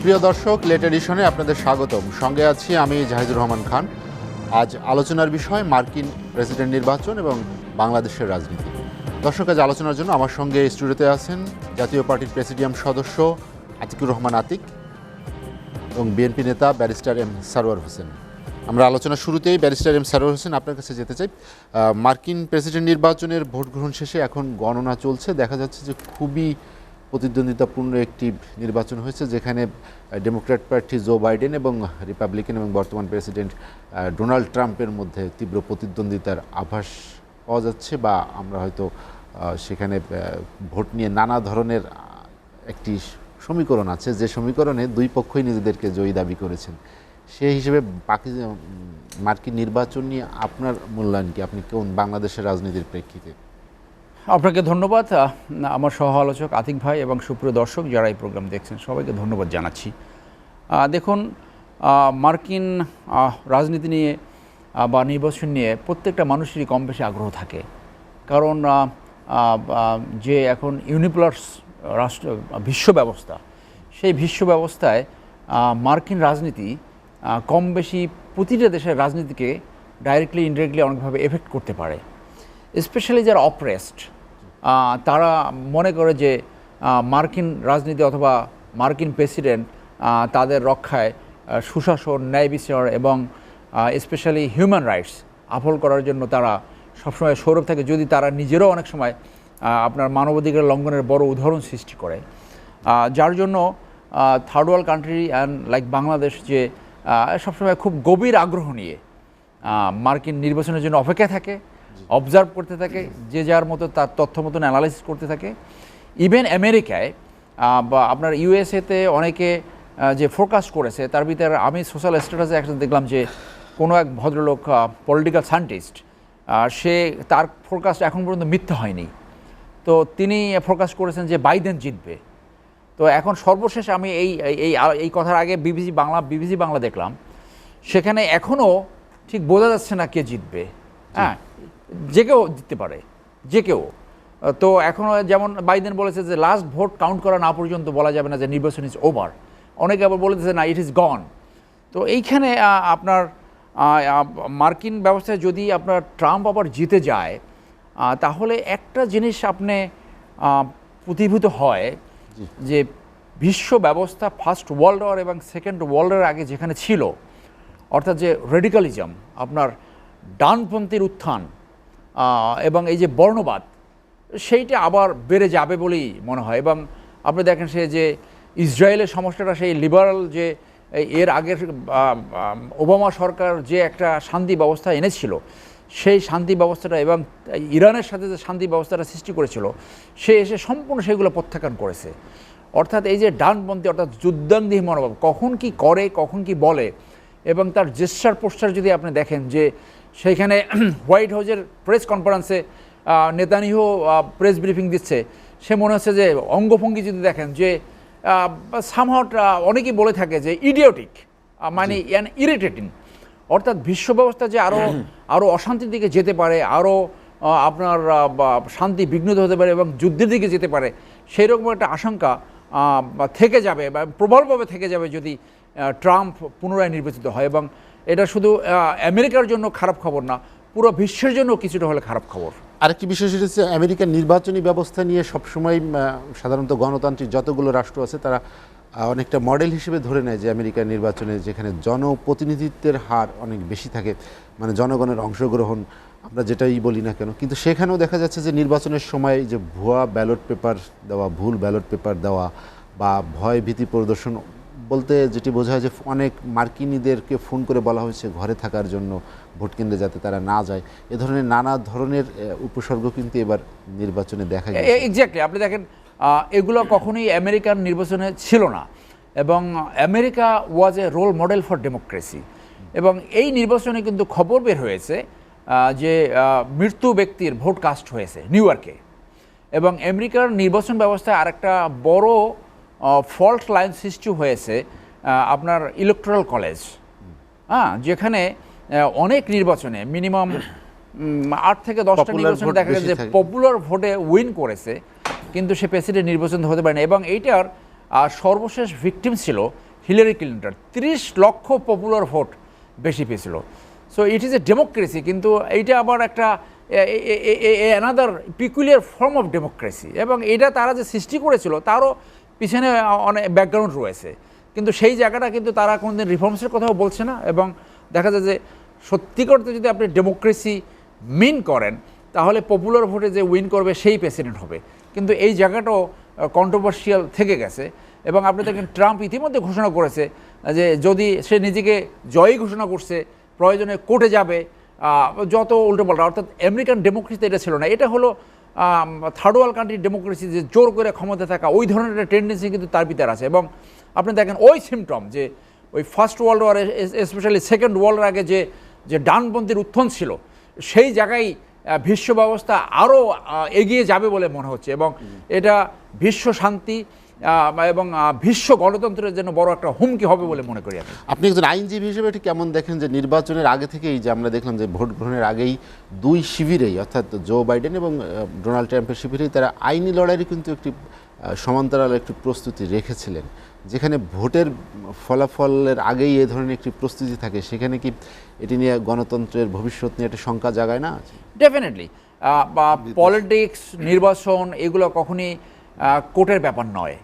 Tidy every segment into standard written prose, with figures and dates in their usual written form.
সুপ্রিয় দর্শক, লেট এডিশনে আপনাদের স্বাগতম। সঙ্গে আছি আমি জাহিদুর রহমান খান। আজ আলোচনার বিষয় মার্কিন প্রেসিডেন্ট নির্বাচন এবং বাংলাদেশের রাজনীতি। দর্শক, আজ আলোচনার জন্য আমার সঙ্গে স্টুডিওতে আছেন জাতীয় পার্টির প্রেসিডিয়াম সদস্য আতিকুর রহমান আতিক এবং বিএনপি নেতা ব্যারিস্টার এম সারোয়ার হোসেন। আমরা আলোচনার শুরুতেই ব্যারিস্টার এম সারোয়ার হোসেন আপনার কাছে যেতে চাই। মার্কিন প্রেসিডেন্ট নির্বাচনের ভোট গ্রহণ শেষে এখন গণনা চলছে। দেখা যাচ্ছে যে খুবই প্রতিদ্বন্দ্বিতাপূর্ণ একটি নির্বাচন হয়েছে, যেখানে ডেমোক্র্যাট প্রার্থী জো বাইডেন এবং রিপাবলিকান এবং বর্তমান প্রেসিডেন্ট ডোনাল্ড ট্রাম্পের মধ্যে তীব্র প্রতিদ্বন্দ্বিতার আভাস পাওয়া যাচ্ছে, বা আমরা হয়তো সেখানে ভোট নিয়ে নানা ধরনের একটি সমীকরণ আছে, যে সমীকরণে দুই পক্ষই নিজেদেরকে জয়ী দাবি করেছেন। সেই হিসেবে বাকি মার্কিন নির্বাচন নিয়ে আপনার মূল্যায়ন কি? আপনি কোন বাংলাদেশের রাজনীতির প্রেক্ষিতে? আপনাকে ধন্যবাদ, আমার সহ আলোচক আতিক ভাই এবং সুপ্রিয় দর্শক যারা এই প্রোগ্রাম দেখছেন সবাইকে ধন্যবাদ জানাচ্ছি। দেখুন, মার্কিন রাজনীতি নিয়ে বা নির্বাচন নিয়ে প্রত্যেকটা মানুষেরই কম বেশি আগ্রহ থাকে, কারণ যে এখন ইউনিপোলার বিশ্ব ব্যবস্থা, সেই বিশ্ব ব্যবস্থায় মার্কিন রাজনীতি কম বেশি প্রতিটা দেশের রাজনীতিকে ডাইরেক্টলি ইনডিরেক্টলি অনেকভাবে এফেক্ট করতে পারে। স্পেশালি যারা অপ্রেসড, তারা মনে করে যে মার্কিন রাজনীতি অথবা মার্কিন প্রেসিডেন্ট তাদের রক্ষায় সুশাসন, ন্যায় বিচার এবং স্পেশালি হিউম্যান রাইটস আপহোল করার জন্য তারা সবসময় সৌরভ থাকে, যদি তারা নিজেরাও অনেক সময় আপনার মানবাধিকার লঙ্ঘনের বড় উদাহরণ সৃষ্টি করে। যার জন্য third world country and like Bangladesh যে সবসময় খুব গভীর আগ্রহ নিয়ে মার্কিন নির্বাচনের জন্য অপেক্ষায় থাকে, অবজার্ভ করতে থাকে, যে যার মতো তার তথ্য মতন অ্যানালাইসিস করতে থাকে। ইভেন আমেরিকায় বা আপনার ইউএসএতে অনেকে যে ফোরকাস্ট করেছে, তার ভিতরে আমি সোশ্যাল স্ট্যাটাসে একটা দেখলাম যে কোনো এক ভদ্রলোক পলিটিক্যাল সায়েন্টিস্ট, সে তার ফোরকাস্ট এখন পর্যন্ত মিথ্যা হয়নি। তো তিনি ফোরকাস্ট করেছেন যে বাইডেন জিতবে। তো এখন সর্বশেষ আমি এই কথার আগে বিবিসি বাংলা দেখলাম, সেখানে এখনও ঠিক বোঝা যাচ্ছে না কে জিতবে। হ্যাঁ, যে কেউ জিততে পারে, যে কেউ। তো এখনও যেমন বাইডেন বলেছে যে লাস্ট ভোট কাউন্ট করা না পর্যন্ত বলা যাবে না যে নির্বাচন ইজ ওভার। অনেকে আবার বলেছে না, ইট ইজ গন। তো এইখানে আপনার মার্কিন ব্যবস্থায় যদি আপনার ট্রাম্প আবার জিতে যায়, তাহলে একটা জিনিস আপনি প্রতিভূত হয় যে বিশ্ব ব্যবস্থা ফার্স্ট ওয়ার্ল্ড ওয়ার এবং সেকেন্ড ওয়ার্ল্ড ওয়ার আগে যেখানে ছিল, অর্থাৎ যে রেডিকালিজম, আপনার ডানপন্থীর উত্থান এবং এই যে বর্ণবাদ, সেইটা আবার বেড়ে যাবে বলেই মনে হয়। এবং আপনি দেখেন সে যে ইসরায়েলের সমস্যাটা, সেই লিবারাল যে এর আগের ওবামা সরকার যে একটা শান্তি ব্যবস্থা এনেছিল, সেই শান্তি ব্যবস্থাটা এবং ইরানের সাথে যে শান্তি ব্যবস্থাটা সৃষ্টি করেছিল, সে এসে সম্পূর্ণ সেগুলো প্রত্যাখ্যান করেছে। অর্থাৎ এই যে ডানপন্থী অর্থাৎ যুদ্ধাঙ্গী মনোভাব, কখন কি করে, কখন কি বলে, এবং তার জেস্টার পোস্টার যদি আপনি দেখেন যে সেইখানে হোয়াইট হাউসের প্রেস কনফারেন্সে নেতানিয়াহু প্রেস ব্রিফিং দিচ্ছে, সে মনে হচ্ছে যে অঙ্গভঙ্গি যদি দেখেন যে সামহাট অনেকেই বলে থাকে যে ইডিওটিক, মানে ইরিটেটিং। অর্থাৎ বিশ্ব ব্যবস্থা যে আরও অশান্তির দিকে যেতে পারে, আরও আপনার শান্তি বিঘ্নিত হতে পারে এবং যুদ্ধের দিকে যেতে পারে, সেই রকম একটা আশঙ্কা থেকে যাবে বা প্রবলভাবে থেকে যাবে যদি ট্রাম্প পুনরায় নির্বাচিত হয়। এবং এটা শুধু আমেরিকার জন্য খারাপ খবর না, পুরো বিশ্বের জন্য কিছুটা হলে খারাপ খবর। আরেকটি বিষয় সেটা হচ্ছে আমেরিকার নির্বাচনী ব্যবস্থা নিয়ে সবসময় সাধারণত গণতান্ত্রিক যতগুলো রাষ্ট্র আছে তারা অনেকটা মডেল হিসেবে ধরে নেয় যে আমেরিকার নির্বাচনে যেখানে জনপ্রতিনিধিত্বের হার অনেক বেশি থাকে, মানে জনগণের অংশগ্রহণ আমরা যেটাই বলি না কেন, কিন্তু সেখানেও দেখা যাচ্ছে যে নির্বাচনের সময় যে ভুয়া ব্যালট পেপার দেওয়া, ভুল ব্যালট পেপার দেওয়া বা ভয় ভীতি প্রদর্শন বলতে যেটি বোঝায় যে অনেক মার্কিনীদেরকে ফোন করে বলা হয়েছে ঘরে থাকার জন্য, ভোট কেন্দ্রে যাতে তারা না যায়, এ ধরনের নানা ধরনের উপসর্গ কিন্তু এবার নির্বাচনে দেখা যায়। এক্স্যাক্টলি, আপনি দেখেন এগুলো কখনোই আমেরিকান নির্বাচনে ছিল না, এবং America was a role model for democracy. এবং এই নির্বাচনে কিন্তু খবর বের হয়েছে যে মৃত্যু ব্যক্তির ভোট কাস্ট হয়েছে নিউ ইয়র্কে। এবং আমেরিকার নির্বাচন ব্যবস্থায় আরেকটা বড় ফল্ট লাইন সৃষ্টি হয়েছে আপনার ইলেকটোরাল কলেজ, যেখানে অনেক নির্বাচনে মিনিমাম 8 থেকে 10টা নির্বাচনে দেখা গেছে যে পপুলার ভোটে উইন করেছে, কিন্তু সে প্রেসিডেন্ট নির্বাচন হতে পারে না। এবং এইটার সর্বশেষ ভিকটিম ছিল হিলারি ক্লিন্টন 30 লক্ষ পপুলার ভোট বেশি পেয়েছিল। So it is a democracy, কিন্তু এইটা আবার একটা another peculiar form of democracy, এবং এটা তারা যে সৃষ্টি করেছিল তারও পিছনে অনেক ব্যাকগ্রাউন্ড রয়েছে। কিন্তু সেই জায়গাটা কিন্তু তারা কোনোদিন রিফর্মসের কথাও বলছে না, এবং দেখা যায় যে সত্যি করতে যদি আপনি ডেমোক্রেসি মিন করেন তাহলে পপুলার ভোটে যে উইন করবে সেই প্রেসিডেন্ট হবে। কিন্তু এই জায়গাটাও কন্ট্রোভার্সিয়াল থেকে গেছে, এবং আপনি দেখেন ট্রাম্প ইতিমধ্যে ঘোষণা করেছে যে যদি সে নিজেকে জয়ী ঘোষণা করছে প্রয়োজনে কোর্টে যাবে, যত উল্টোপাল্টা। অর্থাৎ আমেরিকান ডেমোক্রেসিতে এটা ছিল না, এটা হলো থার্ড ওয়ার্ল্ড কান্ট্রির ডেমোক্রেসি, যে জোর করে ক্ষমতা থাকা, ওই ধরনের একটা টেন্ডেন্সি কিন্তু তার ভিতরে আছে। এবং আপনি দেখেন ওই সিমটম যে ওই first world war, specially second ওয়ার্ল্ডের আগে যে ডানপন্থীর উত্থান ছিল, সেই জায়গায় বিশ্ব ব্যবস্থা আরও এগিয়ে যাবে বলে মনে হচ্ছে, এবং এটা বিশ্ব শান্তি এবং বিশ্ব গণতন্ত্রের জন্য বড় একটা হুমকি হবে বলে মনে করি আমি। আপনি একজন আইনজীবী হিসেবে এটি কেমন দেখেন যে নির্বাচনের আগে থেকেই যে আমরা দেখলাম যে ভোট গ্রহণের আগেই দুই শিবিরেই, অর্থাৎ জো বাইডেন এবং ডোনাল্ড ট্রাম্পের শিবিরেই তারা আইনি লড়াইয়ের কিন্তু একটি সমান্তরাল একটি প্রস্তুতি রেখেছিলেন, যেখানে ভোটের ফলাফলের আগেই এ ধরনের একটি প্রস্তুতি থাকে, সেখানে কি এটি নিয়ে গণতন্ত্রের ভবিষ্যৎ নিয়ে একটা শঙ্কা জাগায় না? ডেফিনেটলি পলিটিক্স, নির্বাচন এগুলো কখনই কোর্টের ব্যাপার নয়,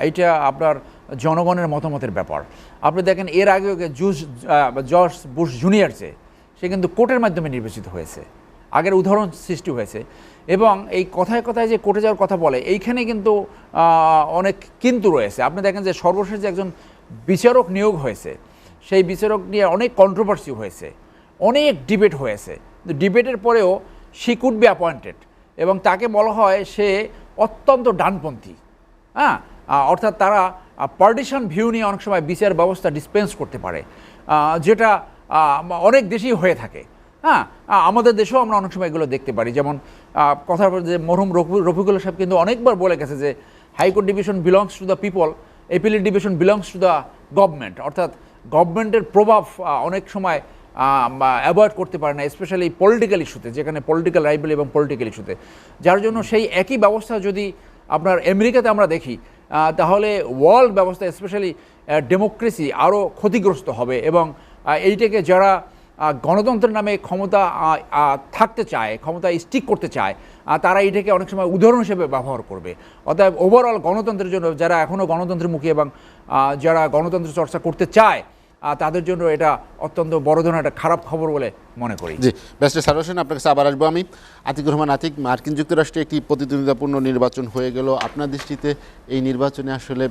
এইটা আপনার জনগণের মতামতের ব্যাপার। আপনি দেখেন এর আগেও জর্জ বুশ জুনিয়র সে কিন্তু কোর্টের মাধ্যমে নির্বাচিত হয়েছে, আগের উদাহরণ সৃষ্টি হয়েছে। এবং এই কথায় কথায় যে কোর্টে যাওয়ার কথা বলে, এইখানে কিন্তু অনেক কিন্তু রয়েছে। আপনি দেখেন যে সর্বশেষ যে একজন বিচারক নিয়োগ হয়েছে, সেই বিচারক নিয়ে অনেক কন্ট্রোভার্সি হয়েছে, অনেক ডিবেট হয়েছে, কিন্তু ডিবেটের পরেও শি কুড বি অ্যাপয়েন্টেড, এবং তাকে বলা হয় সে অত্যন্ত ডানপন্থী। হ্যাঁ, অর্থাৎ তারা পার্টিশন ভিউ নিয়ে অনেক সময় বিচার ব্যবস্থা ডিসপেন্স করতে পারে, যেটা অনেক দেশেই হয়ে থাকে। হ্যাঁ, আমাদের দেশেও আমরা অনেক সময় এগুলো দেখতে পারি। যেমন কথার পর যে মরহুম রফিকুল সাহেব কিন্তু অনেকবার বলে গেছে যে high court division belongs to the people, appellate division belongs to the government. অর্থাৎ গভর্নমেন্টের প্রভাব অনেক সময় অ্যাভয়েড করতে পারে না, স্পেশালি পলিটিক্যাল ইস্যুতে, যেখানে পলিটিক্যাল রাইভেলি এবং পলিটিক্যাল ইস্যুতে। যার জন্য সেই একই ব্যবস্থা যদি আপনার আমেরিকাতে আমরা দেখি, তাহলে ওয়ার্ল্ড ব্যবস্থা, স্পেশালি ডেমোক্রেসি আরও ক্ষতিগ্রস্ত হবে। এবং এইটাকে যারা গণতন্ত্রের নামে ক্ষমতা থাকতে চায়, ক্ষমতা স্টিক করতে চায়, তারা এটাকে অনেক সময় উদাহরণ হিসেবে ব্যবহার করবে। অতএব ওভারঅল গণতন্ত্রের জন্য যারা এখনও গণতন্ত্রমুখী এবং যারা গণতন্ত্র চর্চা করতে চায়, তাদের জন্য এটা অত্যন্ত বড় ধরনের একটা খারাপ খবর বলে মনে করি। জি, ব্যারিস্টার সারোয়ার হোসেন, আপনার কাছে আবার আসবো আমি। আতিকুর রহমান আতিক, মার্কিন যুক্তরাষ্ট্রে একটি প্রতিদ্বন্দ্বিতাপূর্ণ নির্বাচন হয়ে গেল, আপনার দৃষ্টিতে এই নির্বাচনে আসলে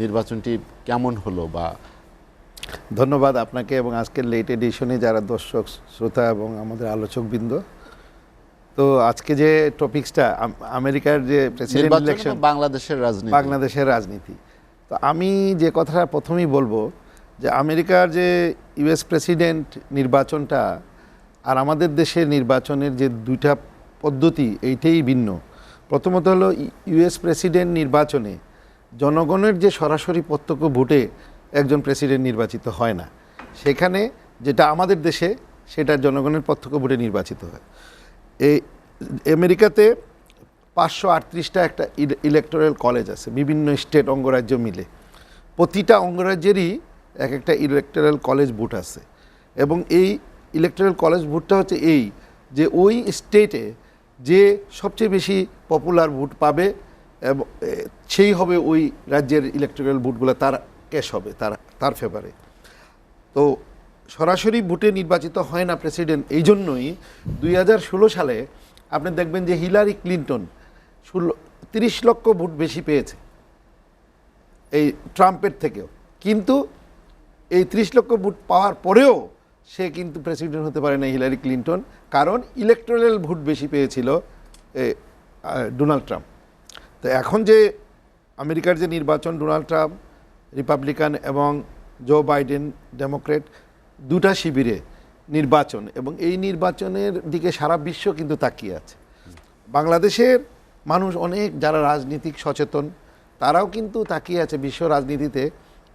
নির্বাচনটি কেমন হলো? বা ধন্যবাদ আপনাকে এবং আজকের লেট এডিশনে যারা দর্শক শ্রোতা এবং আমাদের আলোচকবৃন্দ। তো আজকে যে টপিকসটা আমেরিকার যে প্রেসিডেন্ট ইলেকশন, বাংলাদেশের রাজনীতি, তো আমি যে কথাটা প্রথমেই বলবো যে আমেরিকার যে ইউএস প্রেসিডেন্ট নির্বাচনটা আর আমাদের দেশের নির্বাচনের যে দুইটা পদ্ধতি, এইটাই ভিন্ন। প্রথমত হলো ইউএস প্রেসিডেন্ট নির্বাচনে জনগণের যে সরাসরি প্রত্যক্ষ ভোটে একজন প্রেসিডেন্ট নির্বাচিত হয় না, সেখানে যেটা আমাদের দেশে সেটা জনগণের প্রত্যক্ষ ভোটে নির্বাচিত হয়। এই আমেরিকাতে 538টা একটা ইলেকটোরাল কলেজ আছে, বিভিন্ন স্টেট অঙ্গরাজ্য মিলে। প্রতিটা অঙ্গরাজ্যেরই এক একটা ইলেকটোরাল কলেজ ভোট আছে, এবং এই ইলেকটোরাল কলেজ ভোটটা হচ্ছে এই যে ওই স্টেটে যে সবচেয়ে বেশি পপুলার ভোট পাবে এবং সেই হবে ওই রাজ্যের ইলেকটোরাল ভোটগুলো তার ক্যাশ হবে, তার ফেভারে। তো সরাসরি ভোটে নির্বাচিত হয় না প্রেসিডেন্ট। এই জন্যই 2016 সালে আপনি দেখবেন যে হিলারি ক্লিন্টন 30 লক্ষ ভোট বেশি পেয়েছে এই ট্রাম্পের থেকেও, কিন্তু এই 30 লক্ষ ভোট পাওয়ার পরেও সে কিন্তু প্রেসিডেন্ট হতে পারে না হিলারি ক্লিন্টন, কারণ ইলেকটোরাল ভোট বেশি পেয়েছিল ডোনাল্ড ট্রাম্প। তো এখন যে আমেরিকার যে নির্বাচন, ডোনাল্ড ট্রাম্প রিপাবলিকান এবং জো বাইডেন ডেমোক্রেট, দুটা শিবিরে নির্বাচন, এবং এই নির্বাচনের দিকে সারা বিশ্ব কিন্তু তাকিয়ে আছে। বাংলাদেশের মানুষ অনেক যারা রাজনীতিক সচেতন, তারাও কিন্তু তাকিয়ে আছে বিশ্ব রাজনীতিতে,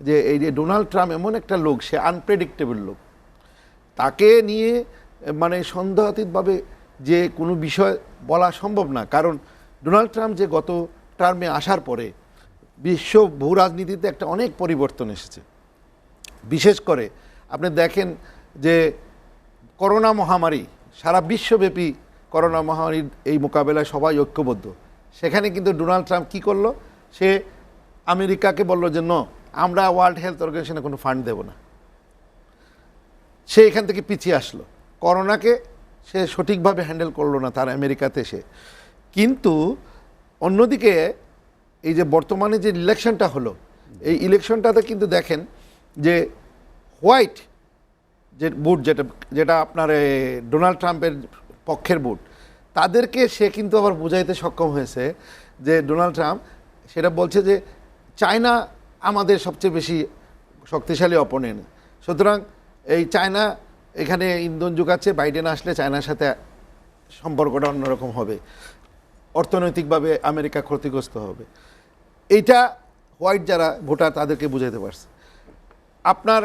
যে এই যে ডোনাল্ড ট্রাম্প এমন একটা লোক, সে আনপ্রেডিক্টেবল লোক, তাকে নিয়ে মানে সন্দেহাতীতভাবে যে কোনো বিষয় বলা সম্ভব না। কারণ ডোনাল্ড ট্রাম্প যে গত টার্মে আসার পরে বিশ্ব ভূ রাজনীতিতে একটা অনেক পরিবর্তন এসেছে। বিশেষ করে আপনি দেখেন যে করোনা মহামারী, সারা বিশ্বব্যাপী করোনা মহামারীর এই মোকাবেলায় সবাই ঐক্যবদ্ধ। সেখানে কিন্তু ডোনাল্ড ট্রাম্প কী করলো, সে আমেরিকাকে বলল যে আমরা ওয়ার্ল্ড হেলথ অর্গানাইজেশনে কোনো ফান্ড দেব না। সে এখান থেকে পিছিয়ে আসলো, করোনাকে সে সঠিকভাবে হ্যান্ডেল করলো না তার আমেরিকাতে এসে। কিন্তু অন্যদিকে এই যে বর্তমানে যে ইলেকশনটা হলো, এই ইলেকশনটাতে কিন্তু দেখেন যে হোয়াইট যে বুট, যেটা আপনার ডোনাল্ড ট্রাম্পের পক্ষের বুট, তাদেরকে সে কিন্তু আবার বুঝাইতে সক্ষম হয়েছে যে ডোনাল্ড ট্রাম্প সেটা বলছে যে চায়না আমাদের সবচেয়ে বেশি শক্তিশালী অপোনেন্ট, সুতরাং এই চায়না এখানে ইন্ধন যোগাচ্ছে, বাইডেন আসলে চায়নার সাথে সম্পর্কটা অন্যরকম হবে, অর্থনৈতিকভাবে আমেরিকা ক্ষতিগ্রস্ত হবে। এইটা হোয়াইট যারা ভোটার তাদেরকে বুঝাইতে পারছে। আপনার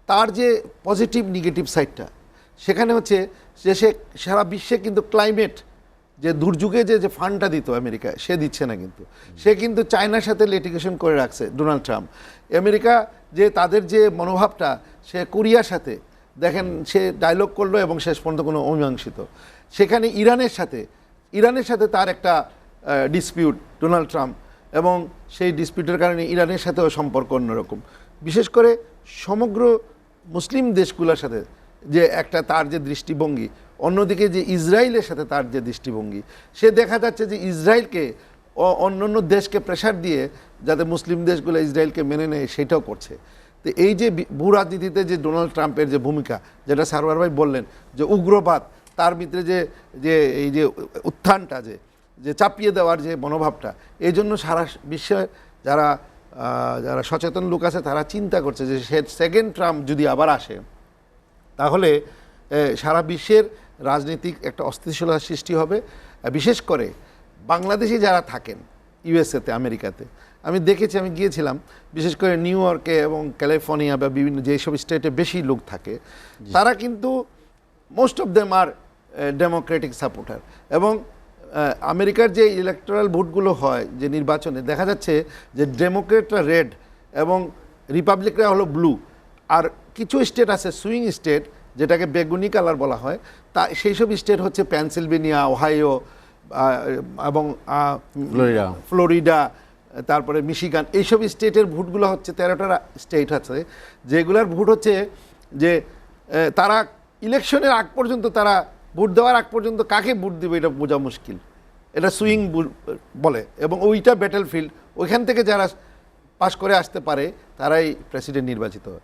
তার যে পজিটিভ নেগেটিভ সাইডটা সেখানে হচ্ছে যে সে সারা বিশ্বে কিন্তু ক্লাইমেট যে দুর্যোগে যে ফান্ডটা দিত আমেরিকায়, সে দিচ্ছে না, কিন্তু সে কিন্তু চায়নার সাথে লিটিগেশন করে রাখছে ডোনাল্ড ট্রাম্প। আমেরিকা যে তাদের যে মনোভাবটা, সে কোরিয়ার সাথে দেখেন সে ডায়লগ করলো এবং শেষ পর্যন্ত কোনো অমীমাংসিত। সেখানে ইরানের সাথে তার একটা ডিসপিউট ডোনাল্ড ট্রাম্প, এবং সেই ডিসপিউটের কারণে ইরানের সাথেও সম্পর্ক অন্যরকম। বিশেষ করে সমগ্র মুসলিম দেশগুলোর সাথে যে একটা তার যে দৃষ্টিভঙ্গি, অন্যদিকে যে ইসরায়েলের সাথে তার যে দৃষ্টিভঙ্গি, সে দেখা যাচ্ছে যে ইসরায়েলকে অন্য দেশকে প্রেশার দিয়ে যাতে মুসলিম দেশগুলো ইসরায়েলকে মেনে নেয় সেটাও করছে। তো এই যে ভূ রাজনীতিতে যে ডোনাল্ড ট্রাম্পের যে ভূমিকা, যেটা সারওয়ার ভাই বললেন যে উগ্রবাদ, তার ভিতরে যে এই যে উত্থানটা যে চাপিয়ে দেওয়ার যে মনোভাবটা, এই জন্য সারা বিশ্বে যারা সচেতন লোক আছে তারা চিন্তা করছে যে সেকেন্ড ট্রাম্প যদি আবার আসে তাহলে সারা বিশ্বের রাজনৈতিক একটা অস্থিতিশীলতার সৃষ্টি হবে। বিশেষ করে বাংলাদেশি যারা থাকেন ইউএসএতে, আমেরিকাতে, আমি দেখেছি, আমি গিয়েছিলাম বিশেষ করে নিউ ইয়র্কে এবং ক্যালিফোর্নিয়া বা বিভিন্ন যেসব স্টেটে বেশি লোক থাকে, তারা কিন্তু most of them are democratic supporter. এবং আমেরিকার যে ইলেকটোরাল ভোটগুলো হয় যে নির্বাচনে, দেখা যাচ্ছে যে ডেমোক্রেটরা রেড এবং রিপাবলিকরা হলো ব্লু। আর কিছু স্টেট আছে সুইং স্টেট, যেটাকে বেগুনি কালার বলা হয়, তা সেই সব স্টেট হচ্ছে পেনসিলভেনিয়া, ওহাইও এবং ফ্লোরিডা, তারপরে মিশিগান। এইসব স্টেটের ভোটগুলো হচ্ছে 13টা স্টেট আছে, যেগুলোর ভোট হচ্ছে যে তারা ইলেকশনের আগ পর্যন্ত, তারা ভোট দেওয়ার আগ পর্যন্ত কাকে ভোট দেবে এটা বোঝা মুশকিল, এটা সুইং বলে। এবং ওইটা ব্যাটেল ফিল্ড, ওইখান থেকে যারা পাশ করে আসতে পারে তারাই প্রেসিডেন্ট নির্বাচিত হয়।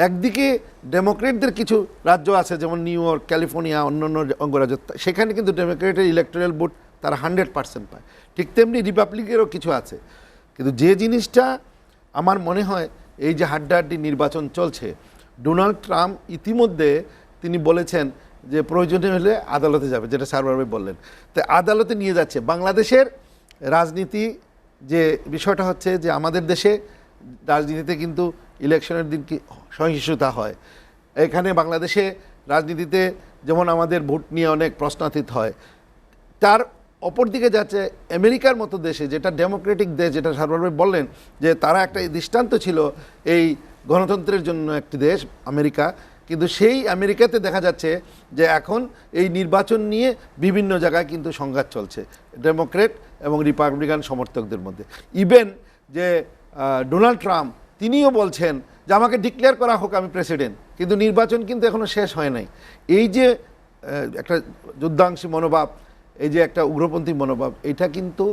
একদিকে ডেমোক্রেটদের কিছু রাজ্য আছে যেমন নিউ ইয়র্ক, ক্যালিফোর্নিয়া, অন্যান্য অঙ্গরাজ্য, সেখানে কিন্তু ডেমোক্রেটের ইলেকটোরাল ভোট তারা 100% পায়। ঠিক তেমনি রিপাবলিকেরও কিছু আছে। কিন্তু যে জিনিসটা আমার মনে হয়, এই যে হাড্ডাহাড্ডি নির্বাচন চলছে, ডোনাল্ড ট্রাম্প ইতিমধ্যে তিনি বলেছেন যে প্রয়োজনীয় হলে আদালতে যাবে, যেটা সারওয়ার ভাই বললেন। তো আদালতে নিয়ে যাচ্ছে। বাংলাদেশের রাজনীতি যে বিষয়টা হচ্ছে যে আমাদের দেশে রাজনীতিতে কিন্তু ইলেকশনের দিন কি সহিংসতা হয়, এখানে বাংলাদেশে রাজনীতিতে যেমন আমাদের ভোট নিয়ে অনেক প্রশ্নাতীত হয়, তার অপর দিকে যাচ্ছে আমেরিকার মতো দেশে, যেটা ডেমোক্রেটিক দেশ, যেটা সারওয়ার ভাই বললেন যে তারা একটা দৃষ্টান্ত ছিল এই গণতন্ত্রের জন্য একটি দেশ আমেরিকা। কিন্তু সেই আমেরিকাতে দেখা যাচ্ছে যে এখন এই নির্বাচন নিয়ে বিভিন্ন জায়গায় কিন্তু সংঘাত চলছে ডেমোক্রেট এবং রিপাবলিকান সমর্থকদের মধ্যে। ইভেন যে ডোনাল্ড ট্রাম্প তিনিও বলছেন যে আমাকে ডিক্লেয়ার করা হোক, আমি প্রেসিডেন্ট, কিন্তু নির্বাচন কিন্তু এখনও শেষ হয় নাই। এই যে একটা যুদ্ধাংশী মনোভাব, এই যে একটা উগ্রপন্থী মনোভাব, এটা কিন্তু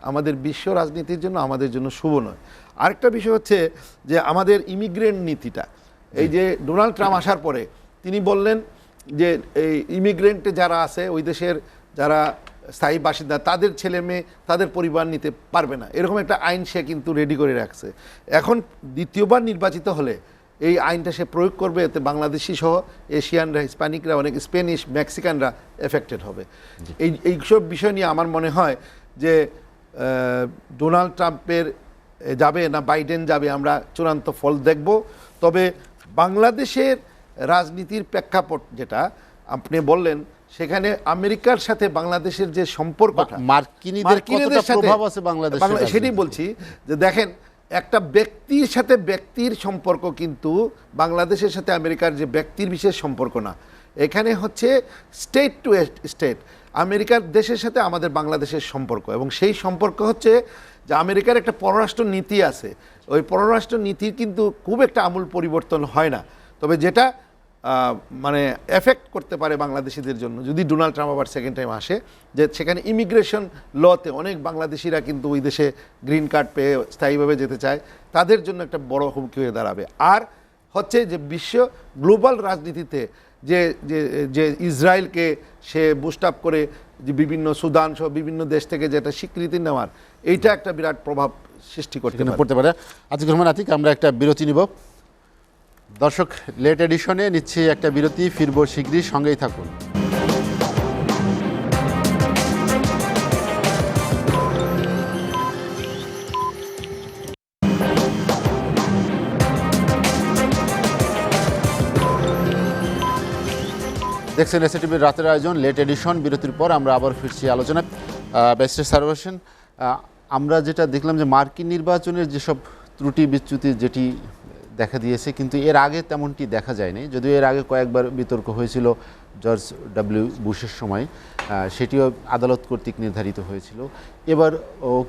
আমাদের বিশ্ব রাজনীতির জন্য, আমাদের জন্য শুভ নয়। আরেকটা বিষয় হচ্ছে যে আমাদের ইমিগ্রেন্ট নীতিটা, এই যে ডোনাল্ড ট্রাম্প আসার পরে তিনি বললেন যে এই ইমিগ্রেন্টে যারা আছে ওই দেশের যারা স্থায়ী বাসিন্দা, তাদের ছেলে মেয়ে তাদের পরিবার নিতে পারবে না, এরকম একটা আইন সে কিন্তু রেডি করে রাখছে। এখন দ্বিতীয়বার নির্বাচিত হলে এই আইনটা সে প্রয়োগ করবে, এতে বাংলাদেশি সহ এশিয়ানরা, হিস্প্যানিকরা, অনেক স্পেনিশ, মেক্সিকানরা এফেক্টেড হবে। এইসব বিষয় নিয়ে আমার মনে হয় যে ডোনাল্ড ট্রাম্পের যাবে না বাইডেন যাবে, আমরা চূড়ান্ত ফল দেখব। তবে বাংলাদেশের রাজনীতির প্রেক্ষাপট যেটা আপনি বললেন, সেখানে আমেরিকার সাথে বাংলাদেশের যে সম্পর্কটা, মার্কিনীদের কতটা প্রভাব আছে বাংলাদেশে, সেটাই বলছি যে দেখেন একটা ব্যক্তির সাথে ব্যক্তির সম্পর্ক কিন্তু বাংলাদেশের সাথে আমেরিকার যে ব্যক্তির বিশেষ সম্পর্ক না, এখানে হচ্ছে স্টেট টু স্টেট, আমেরিকার দেশের সাথে আমাদের বাংলাদেশের সম্পর্ক। এবং সেই সম্পর্ক হচ্ছে যে আমেরিকার একটা পররাষ্ট্র নীতি আছে, ওই পররাষ্ট্র নীতির কিন্তু খুব একটা আমূল পরিবর্তন হয় না, তবে যেটা মানে এফেক্ট করতে পারে বাংলাদেশিদের জন্য যদি ডোনাল্ড ট্রাম্প আবার সেকেন্ড টাইম আসে, যে সেখানে ইমিগ্রেশন লতে অনেক বাংলাদেশিরা কিন্তু ওই দেশে গ্রিন কার্ড পেয়ে স্থায়ীভাবে যেতে চায়, তাদের জন্য একটা বড় হুমকি হয়ে দাঁড়াবে। আর হচ্ছে যে বিশ্ব গ্লোবাল রাজনীতিতে যে যে যে ইসরায়েলকে সে বুস্ট আপ করে যে বিভিন্ন সুদান সহ বিভিন্ন দেশ থেকে যেটা স্বীকৃতি নেওয়ার, এইটা একটা বিরাট প্রভাব সৃষ্টি করতে পারে। আতিকুর রহমান আতিক, আমরা একটা বিরতি নিব। দর্শক, লেট এডিশনে নিচ্ছি একটা বিরতি, ফিরবো শীঘ্রই, সঙ্গেই থাকুন। দেখছেন এসএটিভির রাতের আয়োজন লেট এডিশন। বিরতির পর আমরা আবার ফিরছি আলোচনায়। ব্যারিস্টার সারোয়ার হোসেন, আমরা যেটা দেখলাম যে মার্কিন নির্বাচনের যেসব ত্রুটি বিচ্যুতি যেটি দেখা দিয়েছে, কিন্তু এর আগে তেমনটি দেখা যায়নি, যদিও এর আগে কয়েকবার বিতর্ক হয়েছিল জর্জ ডব্লিউ বুশের সময়, সেটিও আদালত কর্তৃক নির্ধারিত হয়েছিল। এবার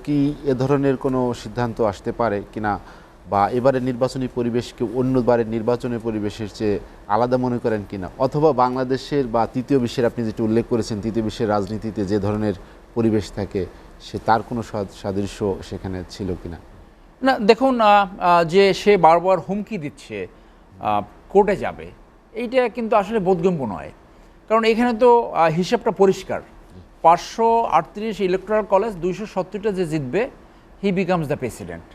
কি এ ধরনের কোনো সিদ্ধান্ত আসতে পারে কিনা, বা এবারের নির্বাচনী পরিবেশকে অন্যবারের নির্বাচনের পরিবেশের চেয়ে আলাদা মনে করেন কিনা, অথবা বাংলাদেশের বা তৃতীয় বিশ্বের, আপনি যেটা উল্লেখ করেছেন তৃতীয় বিশ্বের রাজনীতিতে যে ধরনের পরিবেশ থাকে সে তার কোনো সাদৃশ্য সেখানে ছিল কিনা? না, দেখুন, যে সে বারবার হুমকি দিচ্ছে কোর্টে যাবে, এইটা কিন্তু আসলে বোধগম্য নয়। কারণ এখানে তো হিসাবটা পরিষ্কার, 538 ইলেকট্রাল কলেজ 270টা যে জিতবে, হি বিকামস দ্য প্রেসিডেন্ট।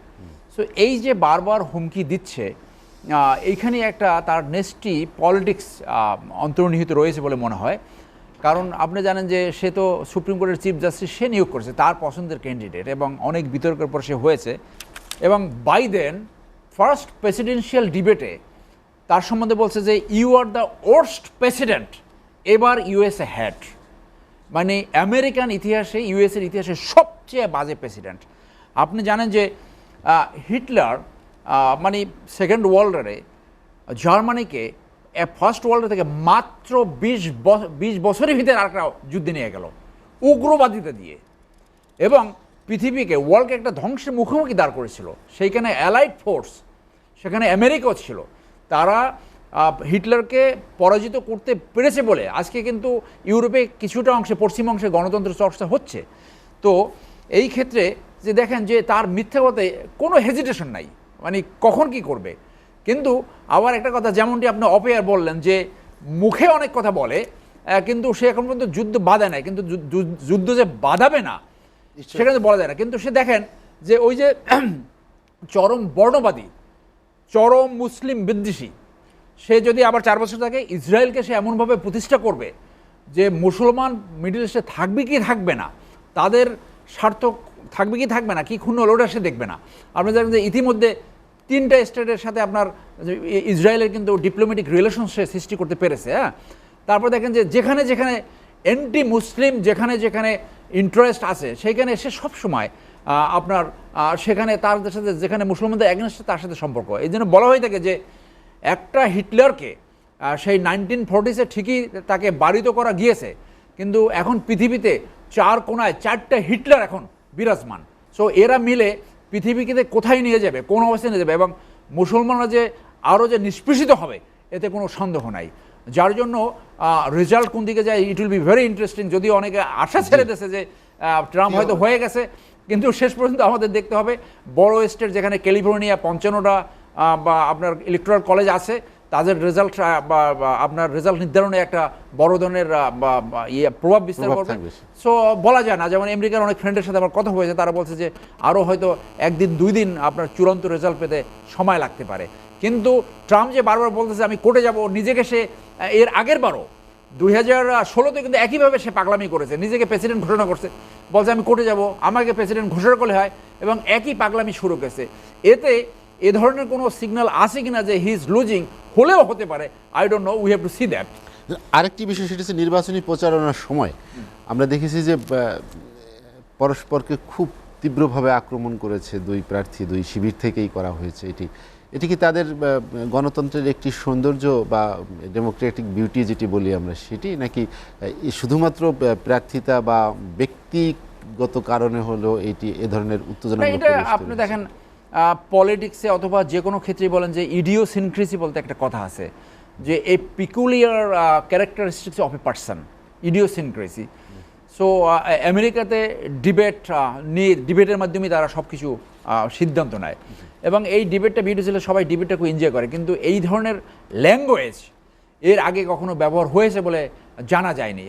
সো এই যে বারবার হুমকি দিচ্ছে, এইখানে একটা তার নেস্টি পলিটিক্স অন্তর্নিহিত রয়েছে বলে মনে হয়। কারণ আপনি জানেন যে সে তো সুপ্রিম কোর্টের চিফ জাস্টিস সে নিয়োগ করেছে, তার পছন্দের ক্যান্ডিডেট, এবং অনেক বিতর্কের পর সে হয়েছে। এবং বাইডেন ফার্স্ট প্রেসিডেন্সিয়াল ডিবেটে তার সম্বন্ধে বলছে যে you are the worst president এবার ইউএসএ হ্যাড, মানে আমেরিকান ইতিহাসে, ইউএসএর ইতিহাসে সবচেয়ে বাজে প্রেসিডেন্ট। আপনি জানেন যে হিটলার মানে সেকেন্ড ওয়ার্ল্ড ওয়ারে জার্মানিকে ফার্স্ট ওয়ার্ল্ড থেকে মাত্র 20 বছরের ভিতরে আরেকটা যুদ্ধে নিয়ে গেল উগ্রবাদিতা দিয়ে, এবং পৃথিবীকে, ওয়ার্ল্ডকে একটা ধ্বংসের মুখোমুখি দাঁড় করেছিল। সেইখানে অ্যালাইড ফোর্স, সেখানে আমেরিকাও ছিল, তারা হিটলারকে পরাজিত করতে পেরেছে বলে আজকে কিন্তু ইউরোপে কিছুটা অংশে, পশ্চিম অংশে গণতন্ত্র চর্চা হচ্ছে। তো এই ক্ষেত্রে যে দেখেন যে তার মিথ্যাগতে কোনো হেজিটেশন নাই, মানে কখন কি করবে। কিন্তু আবার একটা কথা, যেমনটি আপনি অপেয়ার বললেন যে মুখে অনেক কথা বলে, কিন্তু সে এখন পর্যন্ত যুদ্ধ বাধা নেয়, কিন্তু যুদ্ধ যে বাধাবে না সেখানে বলা যায় না। কিন্তু সে দেখেন যে ওই যে চরম বর্ণবাদী, চরম মুসলিম বিদ্বেষী, সে যদি আবার 4 বছর থাকে, ইসরায়েলকে সে এমনভাবে প্রতিষ্ঠা করবে যে মুসলমান মিডল ইস্টে থাকবে কি থাকবে না, তাদের স্বার্থ থাকবে কি থাকবে না, কি ক্ষুণ্ণ হলো ওটা সে দেখবে না। আপনি জানেন যে ইতিমধ্যে 3টা স্টেটের সাথে আপনার ইসরায়েলের কিন্তু ডিপ্লোম্যাটিক রিলেশন সে সৃষ্টি করতে পেরেছে। হ্যাঁ, তারপর দেখেন যে যেখানে যেখানে অ্যান্টি মুসলিম যেখানে যেখানে ইন্টারেস্ট আছে সেইখানে সে সবসময় আপনার সেখানে তাদের সাথে, যেখানে মুসলমানদের অ্যাগেনস্টে তার সাথে সম্পর্ক। এই জন্য বলা হয়ে থাকে যে একটা হিটলারকে সেই 1940-এ ঠিকই তাকে বাড়িত করা গিয়েছে, কিন্তু এখন পৃথিবীতে 4 কোণায় 4টা হিটলার এখন বিরাজমান। সো এরা মিলে পৃথিবীকে কোথায় নিয়ে যাবে, কোন অবস্থায় নিয়ে যাবে, এবং মুসলমানরা যে আরও যে নিষ্পেষিত হবে এতে কোনো সন্দেহ নাই। যার জন্য রেজাল্ট কোন দিকে যায়, it will be very interesting. যদিও অনেকে আশা ছেড়ে দিয়েছে যে ট্রাম্প হয়তো হয়ে গেছে, কিন্তু শেষ পর্যন্ত আমাদের দেখতে হবে বড় স্টেট যেখানে ক্যালিফোর্নিয়া 55টা বা আপনার ইলেকট্রাল কলেজ আছে, তাদের রেজাল্ট বা আপনার রেজাল্ট নির্ধারণে একটা বড় ধরনের প্রভাব বিস্তার করবে। সো বলা যায় না। যেমন আমেরিকার অনেক ফ্রেন্ডের সাথে আমার কথা হয়েছে, তারা বলছে যে আরও হয়তো 1-2 দিন আপনার চূড়ান্ত রেজাল্ট পেতে সময় লাগতে পারে। কিন্তু ট্রাম্প যে বারবার বলতেছে আমি কোর্টে যাব, নিজেকে সে এর আগের বারও 2016-তে কিন্তু একইভাবে সে পাগলামি করেছে, নিজেকে প্রেসিডেন্ট ঘোষণা করছে, বলছে আমি কোর্টে যাব, আমাকে প্রেসিডেন্ট ঘোষণা করলে হয়, এবং একই পাগলামি শুরু করেছে। এতে এ ধরনের কোনো সিগন্যাল আছে কিনা যে হি ইজ লুজিং, হলেও হতে পারে, I don't know, we have to see that. আরেকটি বিষয়, সেটা হচ্ছে নির্বাচনী প্রচারণার সময় আমরা দেখেছি যে পরস্পরকে খুব তীব্রভাবে আক্রমণ করেছে দুই প্রার্থী, দুই শিবির থেকেই করা হয়েছে এটি কি তাদের গণতন্ত্রের একটি সৌন্দর্য বা ডেমোক্রেটিক বিউটি যেটি বলি আমরা সেটি, নাকি শুধুমাত্র প্রার্থিতা বা ব্যক্তিগত কারণে হলো এটি এ ধরনের উত্তেজনা? এটা আপনি দেখেন পলিটিক্সে অথবা যে কোনো ক্ষেত্রেই বলেন যে ইডিওসিনক্রেসি বলতে একটা কথা আছে, যে এই peculiar characteristics of a person, idiosyncrasy. So আমেরিকাতে ডিবেটের মাধ্যমে তারা সব কিছু সিদ্ধান্ত নেয়, এবং এই ডিবেটটা বিউটি ছিল, সবাই ডিবেটটা খুব এনজয় করে, কিন্তু এই ধরনের ল্যাঙ্গুয়েজ এর আগে কখনো ব্যবহার হয়েছে বলে জানা যায়নি।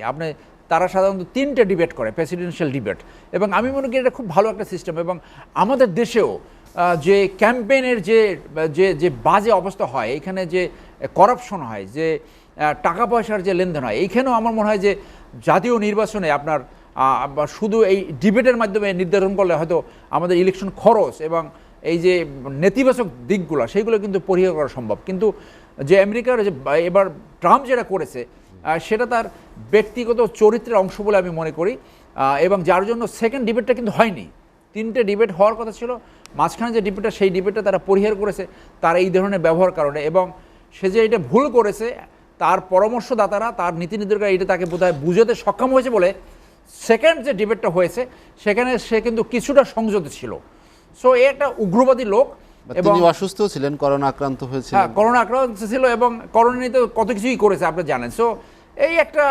তারা সাধারণত 3টে ডিবেট করে, প্রেসিডেন্সিয়াল ডিবেট, এবং আমি মনে করি এটা খুব ভালো একটা সিস্টেম। এবং আমাদের দেশেও যে ক্যাম্পেইনের যে বাজে অবস্থা হয়, এখানে যে করাপশন হয়, যে টাকা পয়সার যে লেনদেন হয়, এইখানেও আমার মনে হয় যে জাতীয় নির্বাচনে আপনার শুধু এই ডিবেটের মাধ্যমে নির্ধারণ করলে হয়তো আমাদের ইলেকশন খরচ এবং এই যে নেতিবাচক দিকগুলো সেইগুলো কিন্তু পরিহার করা সম্ভব। কিন্তু যে আমেরিকার যে এবার ট্রাম্প যেটা করেছে সেটা তার ব্যক্তিগত চরিত্রের অংশ বলে আমি মনে করি, এবং যার জন্য সেকেন্ড ডিবেটটা কিন্তু হয়নি। 3টে ডিবেট হওয়ার কথা ছিল, মাঝখানে যে ডিবেটটা সেই ডিবেটটা তারা পরিহার করেছে তার এই ধরনের ব্যবহার কারণে, এবং সে যে এটা ভুল করেছে তার পরামর্শদাতারা, তার নীতি নির্ধারকরা এটা তাকে বোধহয় বুঝাতে সক্ষম হয়েছে বলে সেকেন্ড যে ডিবেটটা হয়েছে সেখানে সে কিন্তু কিছুটা সংযত ছিল। সো এ একটা উগ্রবাদী লোক, এবং তিনি অসুস্থ ছিলেন, করোনা আক্রান্ত হয়েছিল। হ্যাঁ, করোনা আক্রান্ত ছিল, এবং করোনা নিয়ে তো কত কিছুই করেছে আপনি জানেন। সো এই একটা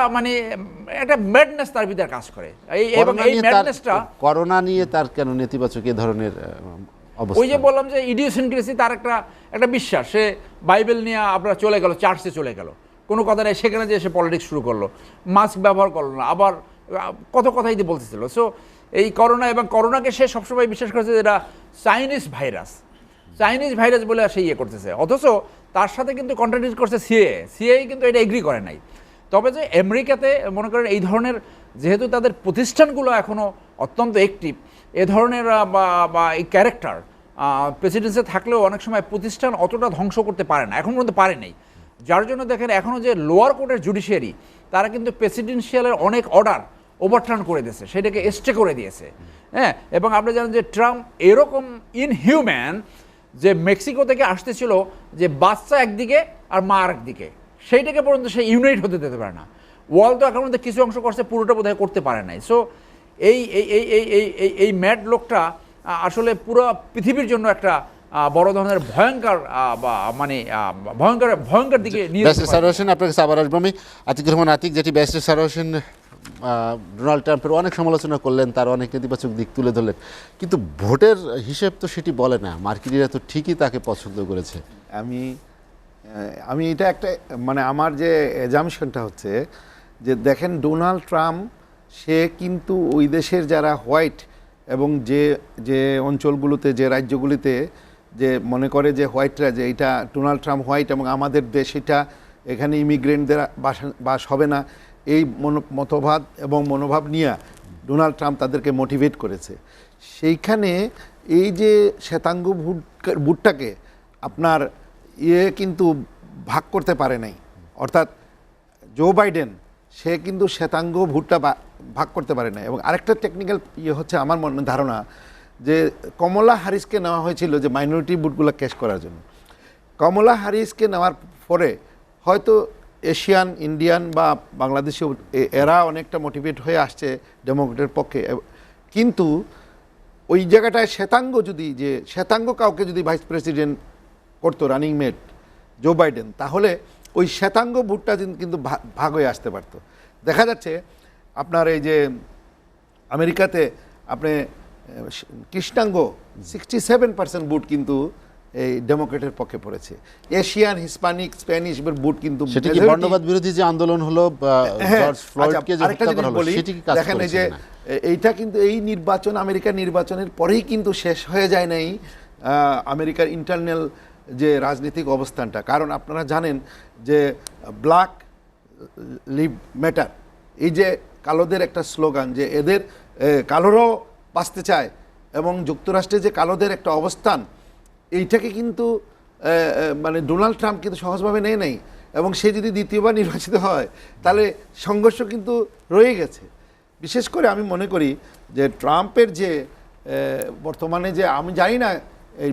একটা ম্যাডনেস তার ভিতরে কাজ করে, এবং এই ম্যাডনেসটা করোনা নিয়ে তার কেন নেতিবাচক এ ধরনের অবস্থা? ওই যে বললাম যে ইডিওসিনক্রেসি, তার একটা বিশ্বাস, সে বাইবেল নিয়ে আপনার চলে গেল, চার্চে চলে গেল, কোনো কথা নেই, সেখানে যে সে পলিটিক্স শুরু করলো, মাস্ক ব্যবহার করলো না, আবার কত কথাই দিয়ে বলতেছিল। সো এই করোনা, এবং করোনাকে সে সবসময় বিশ্বাস করেছে যে এটা চাইনিজ ভাইরাস বলে সে ইয়ে করতেছে, অথচ তার সাথে কিন্তু কন্ট্রাডিক্ট করছে সিএ কিন্তু এটা এগ্রি করে নাই। তবে যে আমেরিকাতে মনে করেন এই ধরনের, যেহেতু তাদের প্রতিষ্ঠানগুলো এখনও অত্যন্ত অ্যাক্টিভ, এ ধরনের বা এই ক্যারেক্টার প্রেসিডেন্সি থাকলেও অনেক সময় প্রতিষ্ঠান অতটা ধ্বংস করতে পারে না, এখন পর্যন্ত পারে নাই। যার জন্য দেখেন এখনও যে লোয়ার কোর্টের জুডিশিয়ারি, তারা কিন্তু প্রেসিডেন্সিয়ালের অনেক অর্ডার ওভারটার্ন করে দিয়েছে, সেটাকে স্টে করে দিয়েছে। হ্যাঁ, এবং আপনি জানেন যে ট্রাম্প এরকম ইনহিউম্যান যে মেক্সিকো থেকে আসতেছিল, যে বাচ্চা একদিকে আর মা আর একদিকে, সেইটাকে পর্যন্ত সে ইউনাইট হতে দিতে পারে না। ওয়াল তো এখন মধ্যে কিছু অংশ করছে, পুরোটা বোধহয় করতে পারে নাই। সো এই ম্যাড লোকটা আসলে পুরো পৃথিবীর জন্য একটা বড় ধরনের ভয়ঙ্কর দিকে নিয়ে যেতে পারে। আপনার কাছে আবার আসবো আমি। আতিকুর রহমান আতিক, যেটি ব্যারিস্টার সারোয়ার হোসেন ডোনাল্ড ট্রাম্পের অনেক সমালোচনা করলেন, তার অনেক নেতিবাচক দিক তুলে ধরলেন, কিন্তু ভোটের হিসেব তো সেটি বলে না, মার্কিনিরা তো ঠিকই তাকে পছন্দ করেছে। আমি এটা একটা আমার যে এজামশনটা হচ্ছে যে দেখেন, ডোনাল্ড ট্রাম্প সে কিন্তু ওই দেশের যারা হোয়াইট, এবং যে অঞ্চলগুলোতে, যে রাজ্যগুলিতে যে মনে করে যে হোয়াইটরা, যে এটা ডোনাল্ড ট্রাম্প হোয়াইট এবং আমাদের দেশ এটা, এখানে ইমিগ্রেন্টদের বাস হবে না, এই মতবাদ এবং মনোভাব নিয়ে ডোনাল্ড ট্রাম্প তাদেরকে মোটিভেট করেছে। সেইখানে এই যে শ্বেতাঙ্গ ভোটটাকে আপনার কিন্তু ভাগ করতে পারে নাই, অর্থাৎ জো বাইডেন সে কিন্তু শ্বেতাঙ্গ ভোটটা ভাগ করতে পারে না। এবং আরেকটা টেকনিক্যাল হচ্ছে আমার ধারণা যে কমলা হ্যারিসকে নেওয়া হয়েছিল যে মাইনরিটি ভোটগুলো ক্যাশ করার জন্য। কমলা হ্যারিসকে নেওয়ার পরে হয়তো এশিয়ান, ইন্ডিয়ান বা বাংলাদেশি এরা অনেকটা মোটিভেট হয়ে আসছে ডেমোক্রেটের পক্ষে, কিন্তু ওই জায়গাটায় শ্বেতাঙ্গ কাউকে যদি ভাইস প্রেসিডেন্ট করতো, রানিং মেট জো বাইডেন, তাহলে ওই শ্বেতাঙ্গ ভোটটা কিন্তু ভাগ হয়ে আসতে পারতো। দেখা যাচ্ছে আপনার এই যে আমেরিকাতে আপনি কৃষ্ণাঙ্গ 67% ভোট কিন্তু এই ডেমোক্রেটের পক্ষে পড়েছে। এশিয়ান, হিসপ্যানিক, স্প্যানিশ ভোট কিন্তু, সেটা কি বর্ণবাদ বিরোধী যে আন্দোলন হলো, জর্জ ফ্লয়েডকে যে হত্যা করা হলো, সেটা কি কাজ করেছে? দেখেন এই যে এইটা কিন্তু এই নির্বাচন, আমেরিকার নির্বাচনের পরেই কিন্তু শেষ হয়ে যায় নাই আমেরিকার ইন্টারনাল যে রাজনৈতিক অবস্থানটা। কারণ আপনারা জানেন যে ব্ল্যাক লিভ ম্যাটার, এই যে কালোদের একটা স্লোগান, যে এদের কালোরাও বাঁচতে চায়, এবং যুক্তরাষ্ট্রে যে কালোদের একটা অবস্থান, এইটাকে কিন্তু ডোনাল্ড ট্রাম্প কিন্তু সহজভাবে নেয় নাই, এবং সে যদি দ্বিতীয়বার নির্বাচিত হয় তাহলে সংঘর্ষ কিন্তু রয়ে গেছে। বিশেষ করে আমি মনে করি যে ট্রাম্পের যে বর্তমানে যে আমি জানি না এই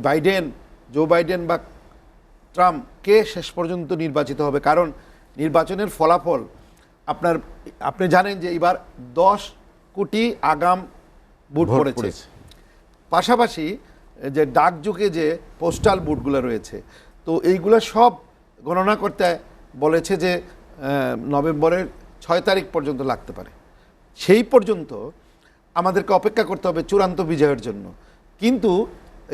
জো বাইডেন বা ট্রাম্প কে শেষ পর্যন্ত নির্বাচিত হবে, কারণ নির্বাচনের ফলাফল আপনি জানেন যে এবার 10 কোটি আগাম ভোট পড়েছে। পাশাপাশি যে ডাকযুগে যে পোস্টাল ভোটগুলো রয়েছে, তো এইগুলো সব গণনা করতে বলেছে যে নভেম্বরের 6 তারিখ পর্যন্ত লাগতে পারে। সেই পর্যন্ত আমাদেরকে অপেক্ষা করতে হবে চূড়ান্ত বিজয়ের জন্য। কিন্তু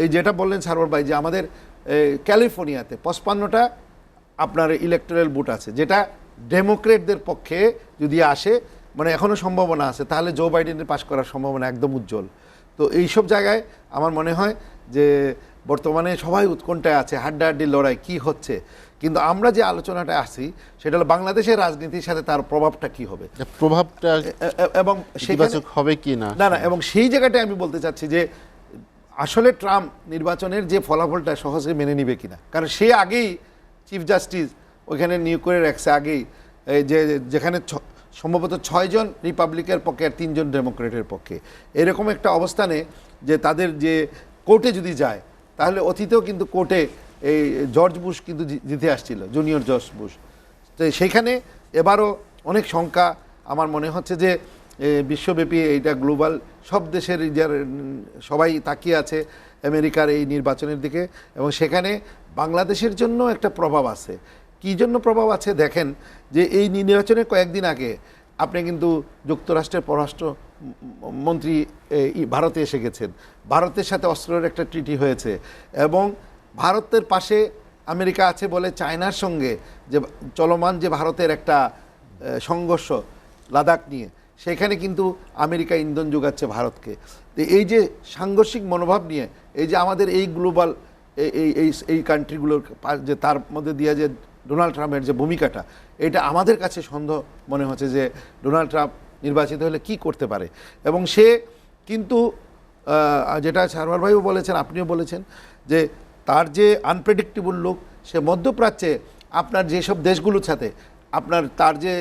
এই যেটা বললেন সারওয়ার ভাই, যে আমাদের ক্যালিফোর্নিয়াতে 55টা আপনার ইলেকটোরাল ভোট আছে, যেটা ডেমোক্রেটদের পক্ষে যদি আসে, মানে এখনও সম্ভাবনা আছে, তাহলে জো বাইডেনের পাশ করার সম্ভাবনা একদম উজ্জ্বল। তো এইসব জায়গায় আমার মনে হয় যে বর্তমানে সবাই উৎকণ্ঠায় আছে, হাড্ডাহাড্ডি লড়াই কি হচ্ছে। কিন্তু আমরা যে আলোচনাটা আসি সেটা হলো বাংলাদেশের রাজনীতির সাথে তার প্রভাবটা কি হবে, প্রভাবটা এবং ইতিবাচক হবে কি না। এবং সেই জায়গাটায় আমি বলতে চাচ্ছি যে আসলে ট্রাম্প নির্বাচনের যে ফলাফলটা সহজে মেনে নিবে কিনা, কারণ সে আগেই চিফ জাস্টিস ওইখানে নিয়োগ করে রাখছে আগেই, যেখানে সম্ভবত 6 জন রিপাবলিকের পক্ষে আর 3 জন ডেমোক্রেটের পক্ষে, এরকম একটা অবস্থানে যে তাদের যে কোর্টে যদি যায়, তাহলে অতীতেও কিন্তু কোর্টে এই জর্জ বুশ কিন্তু জিতে আসছিল, জুনিয়র জর্জ বুশ। তো সেইখানে এবারও অনেক শঙ্কা আমার মনে হচ্ছে যে বিশ্বব্যাপী এইটা গ্লোবাল সব দেশের সবাই তাকিয়ে আছে আমেরিকার এই নির্বাচনের দিকে, এবং সেখানে বাংলাদেশের জন্য একটা প্রভাব আছে। কী জন্য প্রভাব আছে দেখেন, যে এই নির্বাচনের কয়েকদিন আগে আপনি কিন্তু যুক্তরাষ্ট্রের পররাষ্ট্র মন্ত্রী ভারতে এসে গেছেন, ভারতের সাথে অস্ত্রের একটা ট্রিটি হয়েছে, এবং ভারতের পাশে আমেরিকা আছে বলে চায়নার সঙ্গে যে চলমান যে ভারতের একটা সংঘর্ষ লাদাখ নিয়ে, সেখানে কিন্তু আমেরিকা ইন্ধন যোগাচ্ছে ভারতকে। তো এই যে সাংঘর্ষিক মনোভাব নিয়ে এই যে আমাদের এই গ্লোবাল এই কান্ট্রিগুলোর যে তার মধ্যে দিয়ে যে ডোনাল্ড ট্রাম্পের যে ভূমিকাটা, এটা আমাদের কাছে সন্দেহ মনে হচ্ছে যে ডোনাল্ড ট্রাম্প নির্বাচিত হলে কি করতে পারে। এবং সে কিন্তু যেটা সারওয়ার ভাইও বলেছেন, আপনিও বলেছেন, যে তার যে আনপ্রেডিক্টেবল লুক, সে মধ্যপ্রাচ্যে আপনার যেসব দেশগুলোর সাথে তার যে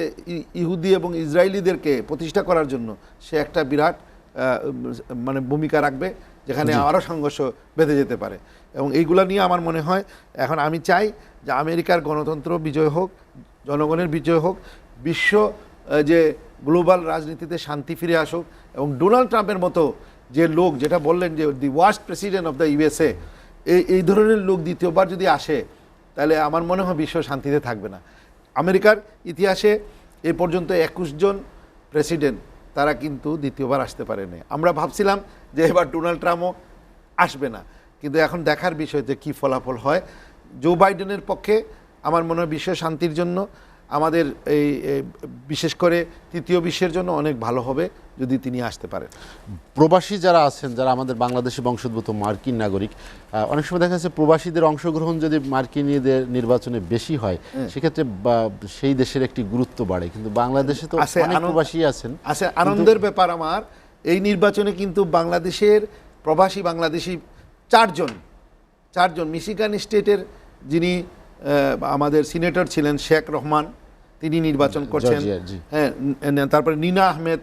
ইহুদি এবং ইসরায়েলিদেরকে প্রতিষ্ঠা করার জন্য সে একটা বিরাট মানে ভূমিকা রাখবে, যেখানে আরও সংঘর্ষ বেঁধে যেতে পারে। এবং এইগুলো নিয়ে আমার মনে হয় এখন আমি চাই যে আমেরিকার গণতন্ত্র বিজয় হোক, জনগণের বিজয় হোক, বিশ্ব যে গ্লোবাল রাজনীতিতে শান্তি ফিরে আসুক, এবং ডোনাল্ড ট্রাম্পের মতো যে লোক, যেটা বললেন যে the worst president of the USA, এই ধরনের লোক দ্বিতীয়বার যদি আসে, তাহলে আমার মনে হয় বিশ্ব শান্তিতে থাকবে না। আমেরিকার ইতিহাসে এ পর্যন্ত 21 জন প্রেসিডেন্ট তারা কিন্তু দ্বিতীয়বার আসতে পারেনি। আমরা ভাবছিলাম যে এবার ডোনাল্ড ট্রাম্পও আসবে না, কিন্তু এখন দেখার বিষয় যে কী ফলাফল হয়। জো বাইডেনের পক্ষে আমার মনে হয় বিশ্ব শান্তির জন্য, আমাদের এই বিশেষ করে তৃতীয় বিশ্বের জন্য অনেক ভালো হবে যদি তিনি আসতে পারেন। প্রবাসী যারা আছেন, যারা আমাদের বাংলাদেশি বংশোদ্ভূত মার্কিন নাগরিক, অনেক সময় দেখা যাচ্ছে প্রবাসীদের অংশগ্রহণ যদি মার্কিনীদের নির্বাচনে বেশি হয়, সেক্ষেত্রে সেই দেশের একটি গুরুত্ব বাড়ে। কিন্তু বাংলাদেশে তো অনেক প্রবাসী আছেন। আনন্দের ব্যাপার আমার এই নির্বাচনে কিন্তু বাংলাদেশের প্রবাসী বাংলাদেশি চারজন মিশিগান স্টেটের যিনি আমাদের সিনেটর ছিলেন শেখ রহমান, তিনি নির্বাচন করছেন। হ্যাঁ, তারপরে নিনা আহমেদ,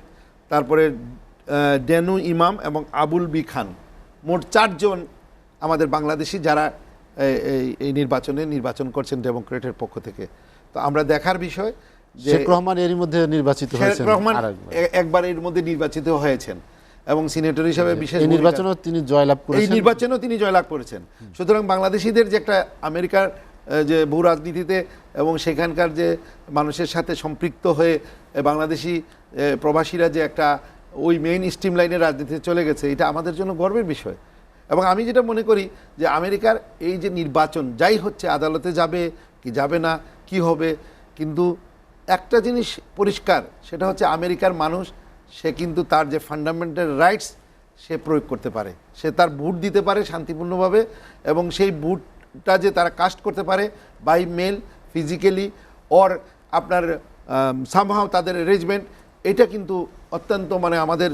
তারপরে ডেনু ইমাম এবং আবুল বি খান, মোট 4 জন আমাদের বাংলাদেশি যারা এই নির্বাচন করছেন ডেমোক্রেটের পক্ষ থেকে। তো আমরা দেখার বিষয় যে শেখ রহমান এরই মধ্যে নির্বাচিত হয়েছেন, শেখ রহমান একবার এর মধ্যে নির্বাচিত হয়েছেন এবং সিনেটর হিসেবে বিশেষ নির্বাচনেও তিনি জয়লাভ করেছেন। এই নির্বাচনেও তিনি জয়লাভ করেছেন। সুতরাং বাংলাদেশিদের যে একটা আমেরিকার যে ভূ রাজনীতিতে এবং সেখানকার যে মানুষের সাথে সম্পৃক্ত হয়ে বাংলাদেশি প্রবাসীরা যে একটা ওই মেইন স্ট্রিম লাইনের রাজনীতিতে চলে গেছে, এটা আমাদের জন্য গর্বের বিষয়। এবং আমি যেটা মনে করি যে আমেরিকার এই যে নির্বাচন যাই হচ্ছে, আদালতে যাবে কি যাবে না কি হবে, কিন্তু একটা জিনিস পরিষ্কার, সেটা হচ্ছে আমেরিকার মানুষ সে কিন্তু তার যে ফান্ডামেন্টাল রাইটস সে প্রয়োগ করতে পারে, সে তার ভোট দিতে পারে শান্তিপূর্ণভাবে, এবং সেই ভোটটা যে তারা কাস্ট করতে পারে বাই মেল, ফিজিক্যালি, অর আপনার সামহাও তাদের অ্যারেঞ্জমেন্ট, এটা কিন্তু অত্যন্ত মানে আমাদের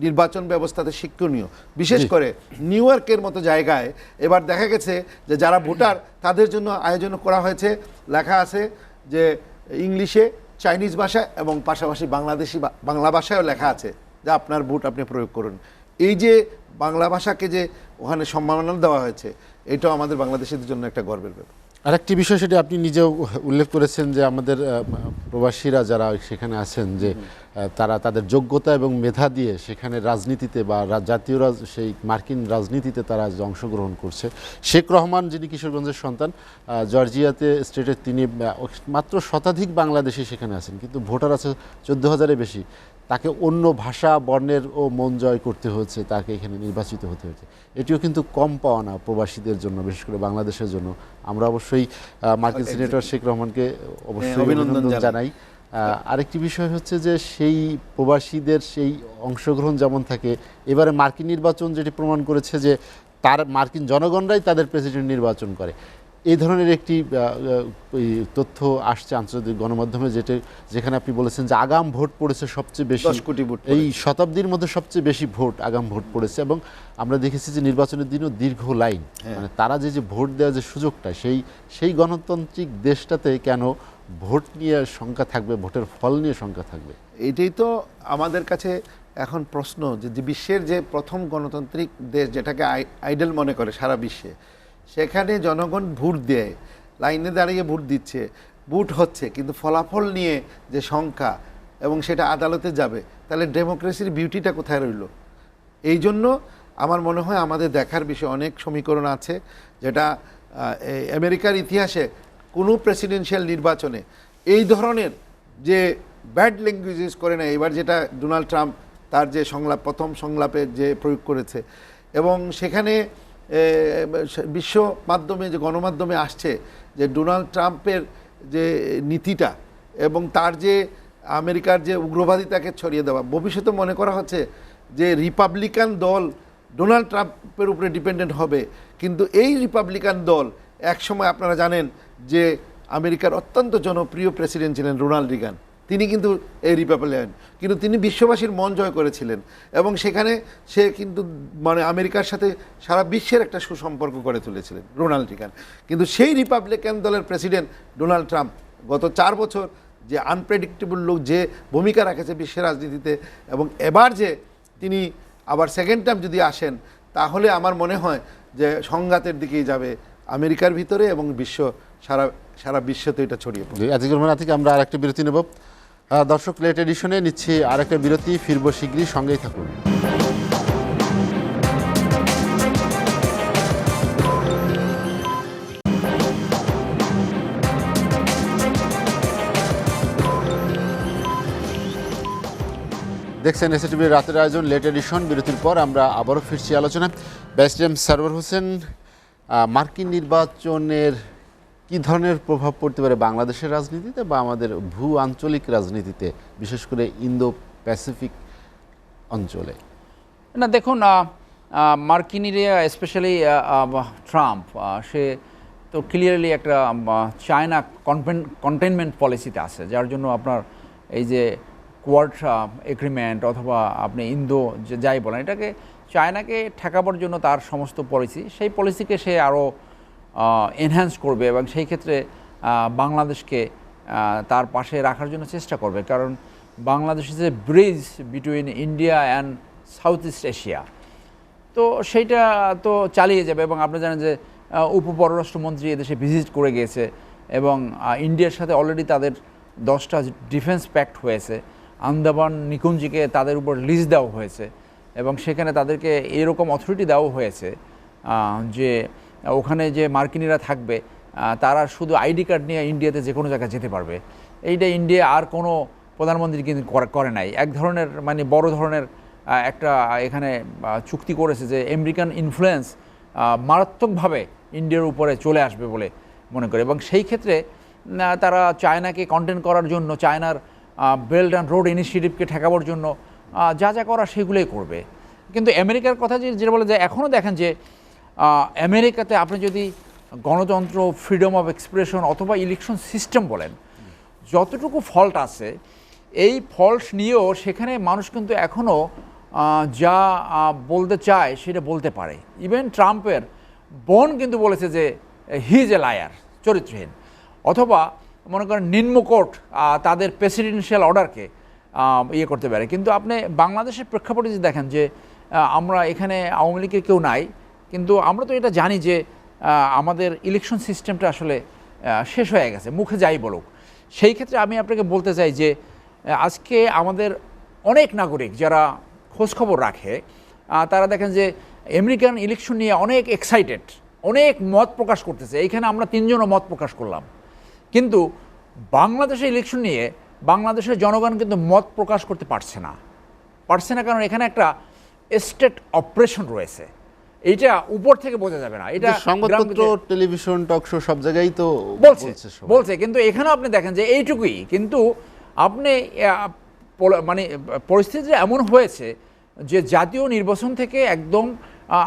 নির্বাচন ব্যবস্থাতে শিক্ষণীয়। বিশেষ করে নিউ ইয়র্কের মতো জায়গায় এবার দেখা গেছে যে যারা ভোটার তাদের জন্য আয়োজন করা হয়েছে, লেখা আছে যে ইংলিশে, চাইনিজ ভাষা এবং পাশাপাশি বাংলা ভাষায়ও লেখা আছে যে আপনার ভোট আপনি প্রয়োগ করুন। এই যে বাংলা ভাষাকে যে ওখানে সম্মাননা দেওয়া হয়েছে, এটাও আমাদের বাংলাদেশের জন্য একটা গর্বের ব্যাপার। আরেকটি বিষয়, সেটা আপনি নিজেও উল্লেখ করেছেন যে আমাদের প্রবাসীরা যারা সেখানে আছেন যে তারা তাদের যোগ্যতা এবং মেধা দিয়ে সেখানে রাজনীতিতে বা জাতীয় সেই মার্কিন রাজনীতিতে তারা যে অংশগ্রহণ করছে। শেখ রহমান, যিনি কিশোরগঞ্জের সন্তান, জর্জিয়াতে স্টেটে, তিনি মাত্র শতাধিক বাংলাদেশি সেখানে আছেন, কিন্তু ভোটার আছে 14,000-এর বেশি। তাকে অন্য ভাষা বর্ণের ও মন জয় করতে হয়েছে, তাকে এখানে নির্বাচিত হতে হয়েছে। এটিও কিন্তু কম পাওয়া না প্রবাসীদের জন্য, বিশেষ করে বাংলাদেশের জন্য। আমরা অবশ্যই মার্কিন সিনেটর শেখ রহমানকে অবশ্যই অভিনন্দন জানাই। আরেকটি বিষয় হচ্ছে যে সেই প্রবাসীদের সেই অংশগ্রহণ যেমন থাকে, এবারে মার্কিন নির্বাচন যেটি প্রমাণ করেছে যে তার মার্কিন জনগণরাই তাদের প্রেসিডেন্ট নির্বাচন করে। এই ধরনের একটি তথ্য আসছে আন্তর্জাতিক গণমাধ্যমে, যেখানে আপনি বলেছেন যে আগাম ভোট পড়েছে সবচেয়ে বেশি, 10 কোটি ভোট, এই শতাব্দীর মধ্যে সবচেয়ে বেশি ভোট আগাম ভোট পড়েছে। এবং আমরা দেখেছি যে নির্বাচনের দিনও দীর্ঘ লাইন, মানে তারা যে ভোট দেওয়ার যে সুযোগটা, সেই গণতান্ত্রিক দেশটাতে কেন ভোট নিয়ে শঙ্কা থাকবে, ভোটের ফল নিয়ে শঙ্কা থাকবে? এটাই তো আমাদের কাছে এখন প্রশ্ন, যে বিশ্বের যে প্রথম গণতান্ত্রিক দেশ, যেটাকে আইডল মনে করে সারা বিশ্বে, সেখানে জনগণ ভোট দেয়, লাইনে দাঁড়িয়ে ভোট দিচ্ছে, ভোট হচ্ছে, কিন্তু ফলাফল নিয়ে যে শঙ্কা এবং সেটা আদালতে যাবে, তাহলে ডেমোক্রেসির বিউটিটা কোথায় রইল? এই জন্য আমার মনে হয় আমাদের দেখার বিষয় অনেক সমীকরণ আছে, যেটা আমেরিকার ইতিহাসে কোনো প্রেসিডেন্সিয়াল নির্বাচনে এই ধরনের যে ব্যাড ল্যাঙ্গুয়েজ ইউজ করে না। এবার যেটা ডোনাল্ড ট্রাম্প তার যে সংলাপ, প্রথম সংলাপে যে প্রয়োগ করেছে, এবং সেখানে বিশ্ব মাধ্যমে যে গণমাধ্যমে আসছে যে ডোনাল্ড ট্রাম্পের যে নীতিটা এবং তার যে আমেরিকার যে উগ্রবাদিতাকে ছড়িয়ে দেওয়া, ভবিষ্যতে মনে করা হচ্ছে যে রিপাবলিকান দল ডোনাল্ড ট্রাম্পের উপরে ডিপেন্ডেন্ট হবে। কিন্তু এই রিপাবলিকান দল একসময় আপনারা জানেন যে আমেরিকার অত্যন্ত জনপ্রিয় প্রেসিডেন্ট ছিলেন রোনাল্ড রিগান, তিনি কিন্তু এই রিপাবলিকান, কিন্তু তিনি বিশ্ববাসীর মন জয় করেছিলেন এবং সেখানে সে কিন্তু মানে আমেরিকার সাথে সারা বিশ্বের একটা সুসম্পর্ক গড়ে তুলেছিলেন রোনাল্ড রিগান। কিন্তু সেই রিপাবলিকান দলের প্রেসিডেন্ট ডোনাল্ড ট্রাম্প গত 4 বছর যে আনপ্রেডিক্টেবল লোক, যে ভূমিকা রাখেছে বিশ্বের রাজনীতিতে, এবং এবার যে তিনি আবার সেকেন্ড টাইম যদি আসেন, তাহলে আমার মনে হয় যে সংঘাতের দিকেই যাবে আমেরিকার ভিতরে এবং সারা বিশ্বতে এটা ছড়িয়ে পড়বে। আতিকুর রহমান থেকে আমরা আরেকটা বিরতি নেব। দর্শক, লেট এডিশনে নিচ্ছি আরেকটা বিরতি, ফিরবো শীঘ্রই, সঙ্গেই থাকুন। দেখছেন এসএটিভির রাতের আয়োজন লেট এডিশন। বিরতির পর আমরা আবারও ফিরছি আলোচনা। ব্যারিস্টার সারওয়ার হোসেন, মার্কিন নির্বাচনের কী ধরনের প্রভাব পড়তে পারে বাংলাদেশের রাজনীতিতে বা আমাদের ভূ আঞ্চলিক রাজনীতিতে, বিশেষ করে ইন্দো প্যাসিফিক অঞ্চলে? না, দেখুন, মার্কিনিরা স্পেশালি ট্রাম্প, সে তো ক্লিয়ারলি একটা চায়না কন্টেনমেন্ট পলিসিতে আছে, যার জন্য আপনার এই যে কোয়াড এগ্রিমেন্ট অথবা আপনি ইন্দো যাই বলেন, এটাকে চায়নাকে ঠেকাবার জন্য তার সমস্ত পলিসি, সেই পলিসিকে সে আরও এনহ্যান্স করবে এবং সেই ক্ষেত্রে বাংলাদেশকে তার পাশে রাখার জন্য চেষ্টা করবে। কারণ Bangladesh is a bridge between India and south east Asia, তো সেইটা তো চালিয়ে যাবে। এবং আপনি জানেন যে উপপররাষ্ট্রমন্ত্রী এদেশে ভিজিট করে গিয়েছে এবং ইন্ডিয়ার সাথে অলরেডি তাদের 10টা ডিফেন্স প্যাক্ট হয়েছে, আন্দামান নিকুঞ্জকে তাদের উপর লিজ দেওয়া হয়েছে এবং সেখানে তাদেরকে এরকম অথরিটি দেওয়া হয়েছে যে ওখানে যে মার্কিনিরা থাকবে তারা শুধু আইডি কার্ড নিয়ে ইন্ডিয়াতে যে কোনো জায়গায় যেতে পারবে। এইটা ইন্ডিয়া আর কোনো প্রধানমন্ত্রী কিন্তু করে নাই। এক ধরনের মানে বড় ধরনের একটা এখানে চুক্তি করেছে যে আমেরিকান ইনফ্লুয়েন্স মারাত্মকভাবে ইন্ডিয়ার উপরে চলে আসবে বলে মনে করে, এবং সেই ক্ষেত্রে তারা চায়নাকে কন্টেন করার জন্য, চায়নার বেল্ট অ্যান্ড রোড ইনিশিয়েটিভকে ঠেকাবার জন্য যা যা করা সেগুলোই করবে। কিন্তু আমেরিকার কথা যেটা বলে যায়, এখনও দেখেন যে আমেরিকাতে আপনি যদি গণতন্ত্র, ফ্রিডম অফ এক্সপ্রেশন অথবা ইলেকশন সিস্টেম বলেন, যতটুকু ফল্ট আছে, এই ফল্ট নিয়েও সেখানে মানুষ কিন্তু এখনও যা বলতে চায় সেটা বলতে পারে। ইভেন ট্রাম্পের বোন কিন্তু বলেছে যে হি ইজ এ লায়ার, চরিত্রহীন। অথবা মনে করেন নিম্নকোর্ট তাদের প্রেসিডেন্সিয়াল অর্ডারকে ইয়ে করতে পারে। কিন্তু আপনি বাংলাদেশের প্রেক্ষাপটে যদি দেখেন যে আমরা এখানে আওয়ামী লীগের কেউ নাই, কিন্তু আমরা তো এটা জানি যে আমাদের ইলেকশন সিস্টেমটা আসলে শেষ হয়ে গেছে, মুখে যাই বলুক। সেই ক্ষেত্রে আমি আপনাকে বলতে চাই যে আজকে আমাদের অনেক নাগরিক যারা খোঁজখবর রাখে তারা দেখেন যে আমেরিকান ইলেকশন নিয়ে অনেক এক্সাইটেড, অনেক মত প্রকাশ করতেছে। এইখানে আমরা তিনজনও মত প্রকাশ করলাম, কিন্তু বাংলাদেশের ইলেকশন নিয়ে বাংলাদেশের জনগণ কিন্তু মত প্রকাশ করতে পারছে না। কারণ এখানে একটা স্টেট অপারেশন রয়েছে, এইটা উপর থেকে বোঝা যাবে না। এটা সংবাদপত্র, টেলিভিশন, টক শো সব জায়গায় তো বলছে, কিন্তু এখানেও আপনি দেখেন যে এইটুকুই। কিন্তু আপনি মানে পরিস্থিতি এমন হয়েছে যে জাতীয় নির্বাচন থেকে একদম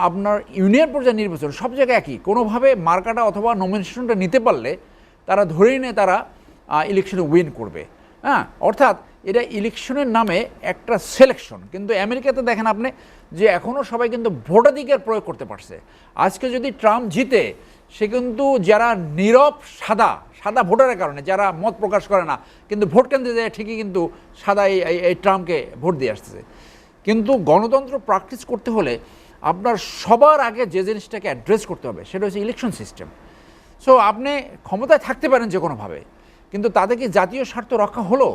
আপনার ইউনিয়ন পর্যায়ে নির্বাচন সব জায়গায় একই, কোনোভাবে মার্কাটা অথবা নমিনেশনটা নিতে পারলে তারা ধরেই নেয় তারা ইলেকশনে উইন করবে। হ্যাঁ, অর্থাৎ এটা ইলেকশনের নামে একটা সিলেকশন। কিন্তু আমেরিকাতে দেখেন আপনি যে এখনও সবাই কিন্তু ভোটাধিকার প্রয়োগ করতে পারছে। আজকে যদি ট্রাম্প জিতে, সে কিন্তু যারা নীরব সাদা ভোটারের কারণে যারা মত প্রকাশ করে না, কিন্তু ভোট কেন্দ্রে যায় ঠিকই কিন্তু সাদা এই ট্রাম্পকে ভোট দিয়ে আসতেছে। কিন্তু গণতন্ত্র প্র্যাকটিস করতে হলে আপনার সবার আগে যে জিনিসটাকে অ্যাড্রেস করতে হবে সেটা হচ্ছে ইলেকশন সিস্টেম। সো আপনি ক্ষমতায় থাকতে পারেন যে কোনোভাবে, কিন্তু তাতে কি জাতীয় স্বার্থ রক্ষা হলো?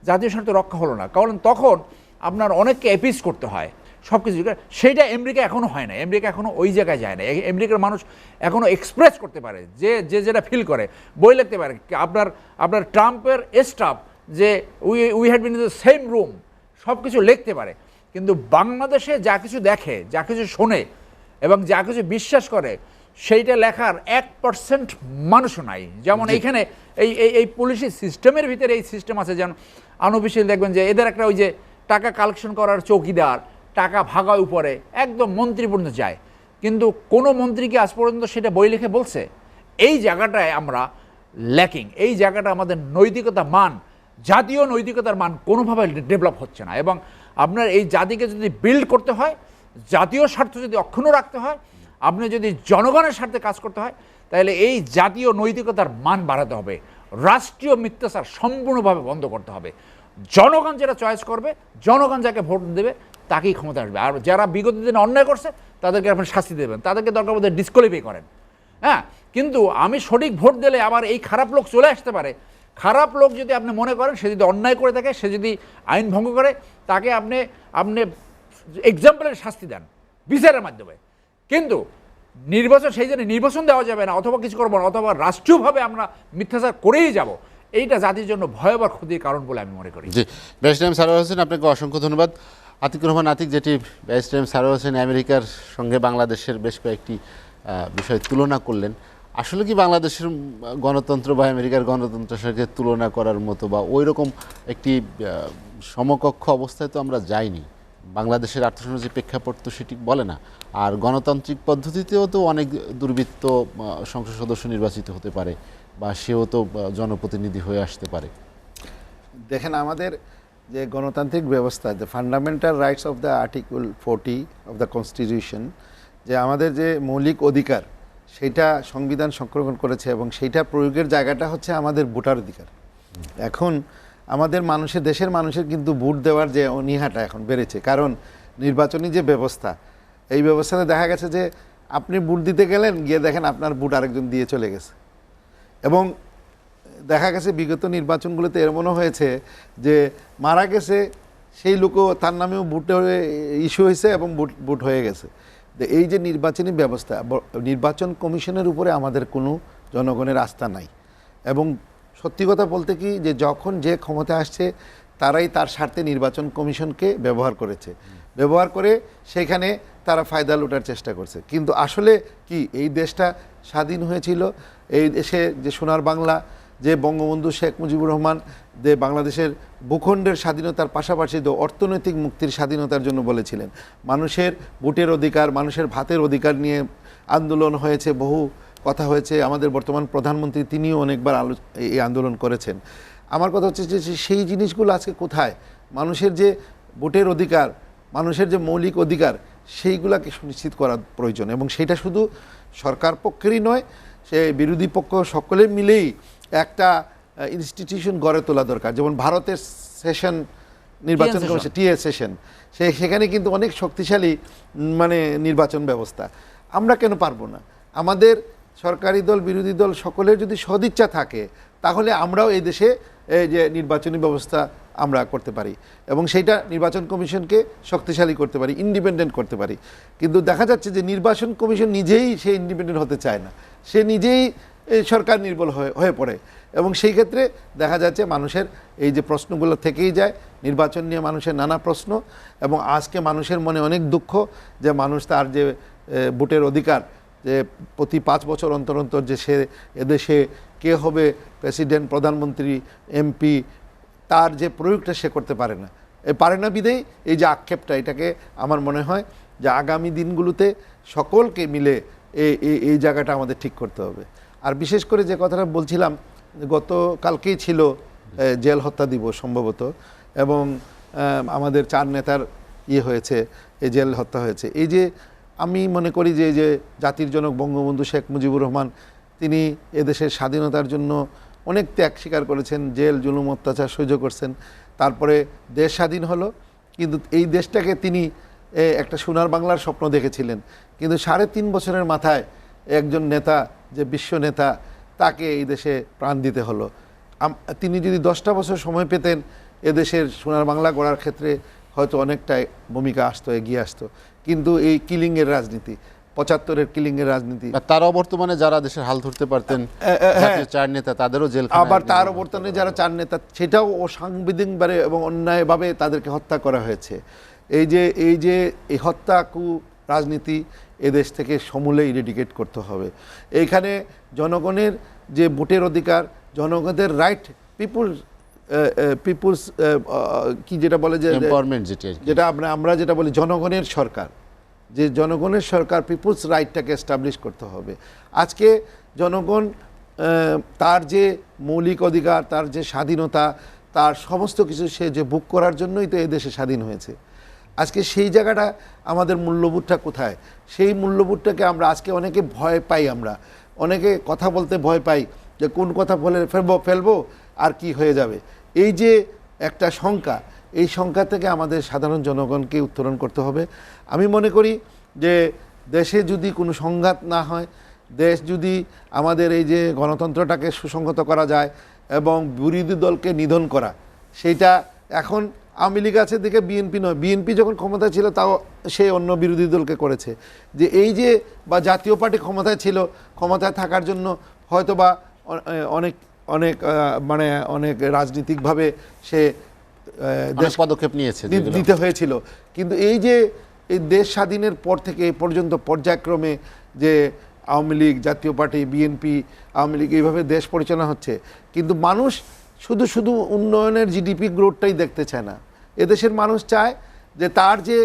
জাতীয় স্বার্থ রক্ষা হলো না, কারণ তখন আপনার অনেককে অ্যাপিস করতে হয় সব কিছু। সেইটা আমেরিকা এখনও হয় না, আমেরিকা এখনও ওই জায়গায় যায় না। আমেরিকার মানুষ এখনও এক্সপ্রেস করতে পারে যে যেটা ফিল করে, বই লিখতে পারে। আপনার ট্রাম্পের স্টাফ যে we had been in the same room, সব কিছু লিখতে পারে। কিন্তু বাংলাদেশে যা কিছু দেখে, যা কিছু শোনে এবং যা কিছু বিশ্বাস করে, সেইটা লেখার 1% মানুষও নাই। যেমন এইখানে এই পুলিশি সিস্টেমের ভিতরে এই সিস্টেম আছে, যেমন আনঅফিসিয়াল দেখবেন যে এদের একটা ওই যে টাকা কালেকশন করার চৌকিদার, টাকা ভাগায় উপরে একদম মন্ত্রী পর্যন্ত যায়, কিন্তু কোনো মন্ত্রীকে আজ পর্যন্ত সেটা বই লিখে বলছে? এই জায়গাটায় আমরা ল্যাকিং, এই জায়গাটা আমাদের নৈতিকতা মান, জাতীয় নৈতিকতার মান কোনোভাবে ডেভেলপ হচ্ছে না। এবং আপনার এই জাতিকে যদি বিল্ড করতে হয়, জাতীয় স্বার্থ যদি অক্ষুণ্ণ রাখতে হয়, আপনি যদি জনগণের স্বার্থে কাজ করতে হয়, তাহলে এই জাতীয় নৈতিকতার মান বাড়াতে হবে, রাষ্ট্রীয় মিথ্যাচার সম্পূর্ণভাবে বন্ধ করতে হবে। জনগণ যেটা চয়েস করবে, জনগণ যাকে ভোট দেবে তাকেই ক্ষমতা আসবে। আর যারা বিগত দিনে অন্যায় করছে তাদেরকে আপনি শাস্তি দেবেন, তাদেরকে দরকার বোধ ডিসকোয়ালিফাই করেন। হ্যাঁ, কিন্তু আমি সঠিক ভোট দিলে আবার এই খারাপ লোক চলে আসতে পারে। খারাপ লোক যদি আপনি মনে করেন সে যদি অন্যায় করে থাকে, সে যদি আইন ভঙ্গ করে, তাকে আপনি এক্সাম্পলের শাস্তি দেন বিচারের মাধ্যমে। কিন্তু নির্বাচন, সেই জন্য নির্বাচন দেওয়া যাবে না, অথবা কিছু করবো না, অথবা রাষ্ট্রীয়ভাবে আমরা মিথ্যাচার করেই যাব, এইটা জাতির জন্য ভয়াবহ ক্ষতির কারণ বলে আমি মনে করি। জি, ব্যারিস্টার সারোয়ার হোসেন, আপনাকে অসংখ্য ধন্যবাদ। আতিকুর রহমান আতিক, যেটি ব্যারিস্টার সারোয়ার হোসেন আমেরিকার সঙ্গে বাংলাদেশের বেশ কয়েকটি বিষয় তুলনা করলেন, আসলে কি বাংলাদেশের গণতন্ত্র বা আমেরিকার গণতন্ত্রের সঙ্গে তুলনা করার মতো বা ওই রকম একটি সমকক্ষ অবস্থায় তো আমরা যাইনি। বাংলাদেশের আর্থসামাজিক প্রেক্ষাপট তো সেটি বলে না। আর গণতান্ত্রিক পদ্ধতিতেও তো অনেক দুর্বৃত্ত সংসদ সদস্য নির্বাচিত হতে পারে, বা সেও তো জনপ্রতিনিধি হয়ে আসতে পারে। দেখেন, আমাদের যে গণতান্ত্রিক ব্যবস্থা, যে fundamental rights of the article 40 of the constitution, যে আমাদের যে মৌলিক অধিকার, সেইটা সংবিধান সংরক্ষণ করেছে এবং সেইটা প্রয়োগের জায়গাটা হচ্ছে আমাদের ভোটার অধিকার। এখন আমাদের মানুষের, দেশের মানুষের কিন্তু ভোট দেওয়ার যে অনীহাটা এখন বেড়েছে, কারণ নির্বাচনী যে ব্যবস্থা, এই ব্যবস্থাতে দেখা গেছে যে আপনি ভোট দিতে গেলেন, গিয়ে দেখেন আপনার ভোট আরেকজন দিয়ে চলে গেছে। এবং দেখা গেছে বিগত নির্বাচনগুলোতে এমনও হয়েছে যে মারা গেছে সেই লোকও, তার নামেও ভোট ইস্যু হয়েছে এবং ভোট হয়ে গেছে। এই যে নির্বাচনী ব্যবস্থা, নির্বাচন কমিশনের উপরে আমাদের কোনো জনগণের আস্থা নাই। এবং সত্যি কথা বলতে কি, যে যখন যে ক্ষমতা আসছে তারাই তার স্বার্থে নির্বাচন কমিশনকে ব্যবহার করেছে, ব্যবহার করে সেখানে তারা ফায়দা লুটার চেষ্টা করছে। কিন্তু আসলে কি, এই দেশটা স্বাধীন হয়েছিল, এই দেশে যে সোনার বাংলা, যে বঙ্গবন্ধু শেখ মুজিবুর রহমান যে বাংলাদেশের ভূখণ্ডের স্বাধীনতার পাশাপাশি অর্থনৈতিক মুক্তির স্বাধীনতার জন্য বলেছিলেন। মানুষের ভোটের অধিকার, মানুষের ভাতের অধিকার নিয়ে আন্দোলন হয়েছে, বহু কথা হয়েছে। আমাদের বর্তমান প্রধানমন্ত্রী তিনিও অনেকবার এই আন্দোলন করেছেন। আমার কথা হচ্ছে যে সেই জিনিসগুলো আজকে কোথায়? মানুষের যে ভোটের অধিকার, মানুষের যে মৌলিক অধিকার, সেইগুলাকে সুনিশ্চিত করা প্রয়োজন। এবং সেটা শুধু সরকার পক্ষেরই নয়, সে বিরোধী পক্ষ সকলে মিলেই একটা ইনস্টিটিউশন গড়ে তোলা দরকার। যেমন ভারতের সেশন নির্বাচন কমিশন টিএ সেশন, সেখানে কিন্তু অনেক শক্তিশালী মানে নির্বাচন ব্যবস্থা। আমরা কেন পারবো না? আমাদের সরকারি দল বিরোধী দল সকলের যদি সদিচ্ছা থাকে তাহলে আমরাও এই দেশে এই যে নির্বাচনী ব্যবস্থা আমরা করতে পারি এবং সেইটা নির্বাচন কমিশনকে শক্তিশালী করতে পারি, ইন্ডিপেন্ডেন্ট করতে পারি। কিন্তু দেখা যাচ্ছে যে নির্বাচন কমিশন নিজেই সে ইন্ডিপেন্ডেন্ট হতে চায় না, সে নিজেই সরকার নির্বল হয়ে পড়ে এবং সেই ক্ষেত্রে দেখা যাচ্ছে মানুষের এই যে প্রশ্নগুলো থেকেই যায়, নির্বাচন নিয়ে মানুষের নানা প্রশ্ন এবং আজকে মানুষের মনে অনেক দুঃখ যে মানুষ তার যে ভোটের অধিকার, যে প্রতি 5 বছর অন্তর অন্তর যে সে এদেশে কে হবে প্রেসিডেন্ট, প্রধানমন্ত্রী, এমপি, তার যে প্রয়োগটা সে করতে পারে না, পারে না বিধেই এই যে আক্ষেপটা, এটাকে আমার মনে হয় যে আগামী দিনগুলোতে সকলকে মিলে এই জায়গাটা আমাদের ঠিক করতে হবে। আর বিশেষ করে যে কথাটা বলছিলাম, গতকালকেই ছিল জেল হত্যা দিবস সম্ভবত, এবং আমাদের 4 নেতার হয়েছে, এই জেল হত্যা হয়েছে। এই যে আমি মনে করি যে জাতির জনক বঙ্গবন্ধু শেখ মুজিবুর রহমান, তিনি এদেশের স্বাধীনতার জন্য অনেক ত্যাগ স্বীকার করেছেন, জেল জুলুম অত্যাচার সহ্য করছেন, তারপরে দেশ স্বাধীন হলো। কিন্তু এই দেশটাকে তিনি একটা সোনার বাংলার স্বপ্ন দেখেছিলেন, কিন্তু 3.5 বছরের মাথায় একজন নেতা, যে বিশ্ব নেতা, তাকে এই দেশে প্রাণ দিতে হলো। তিনি যদি 10টা বছর সময় পেতেন এদেশের সোনার বাংলা গড়ার ক্ষেত্রে হয়তো অনেকটাই ভূমিকা আসতো, এগিয়ে আসতো। কিন্তু এই কিলিংয়ের রাজনীতি, 75-এর কিলিংয়ের রাজনীতি, তারাও বর্তমানে যারা দেশের হাল ধরতে পারতেন, 4 নেতা, তাদেরও জেল, আবার তার বর্তমানে যারা 4 নেতা, সেটাও অসাংবিধানিকভাবে এবং অন্যায়ভাবে তাদেরকে হত্যা করা হয়েছে। এই যে এই হত্যাকু রাজনীতি এদেশ থেকে সমূলে ইরেডিকেট করতে হবে। এইখানে জনগণের যে ভোটের অধিকার, জনগণের রাইট, পিপুলস কি যেটা বলে যে এম্পাওয়ারমেন্ট, যেটা আমরা যেটা বলি জনগণের সরকার, যে জনগণের সরকার, পিপুলস রাইটটাকে এস্টাবলিশ করতে হবে। আজকে জনগণ তার যে মৌলিক অধিকার, তার যে স্বাধীনতা, তার সমস্ত কিছু সে যে ভোগ করার জন্যই তো এদেশে স্বাধীন হয়েছে। আজকে সেই জায়গাটা আমাদের মূল্যবোধটা কোথায়? সেই মূল্যবোধটাকে আমরা আজকে অনেকে ভয় পাই, আমরা অনেকে কথা বলতে ভয় পাই যে কোন কথা বলে ফেলবো আর কি হয়ে যাবে। এই যে একটা শঙ্কা, এই শঙ্কা থেকে আমাদের সাধারণ জনগণকে উত্তরণ করতে হবে। আমি মনে করি যে দেশে যদি কোনো সংঘাত না হয়, দেশ যদি আমাদের এই যে গণতন্ত্রটাকে সুসংহত করা যায় এবং বিরোধী দলকে নিধন করা, সেইটা এখন আওয়ামী লীগ আছে দিকে, বিএনপি নয়। বিএনপি যখন ক্ষমতায় ছিল তাও সে অন্য বিরোধী দলকে করেছে। যে এই যে বা জাতীয় পার্টি ক্ষমতায় ছিল, ক্ষমতায় থাকার জন্য হয়তো বা অনেক অনেক মানে অনেক রাজনীতিকভাবে সে দেশ পদক্ষেপ নিতে হয়েছিল। কিন্তু এই যে এই দেশ স্বাধীনের পর থেকে এই পর্যন্ত পর্যায়ক্রমে যে আওয়ামী লীগ, জাতীয় পার্টি, বিএনপি, আওয়ামী লীগ এইভাবে দেশ পরিচালনা হচ্ছে, কিন্তু মানুষ শুধু উন্নয়নের জিডিপি গ্রোথটাই দেখতে চায় না। এদেশের মানুষ চায় যে তার যে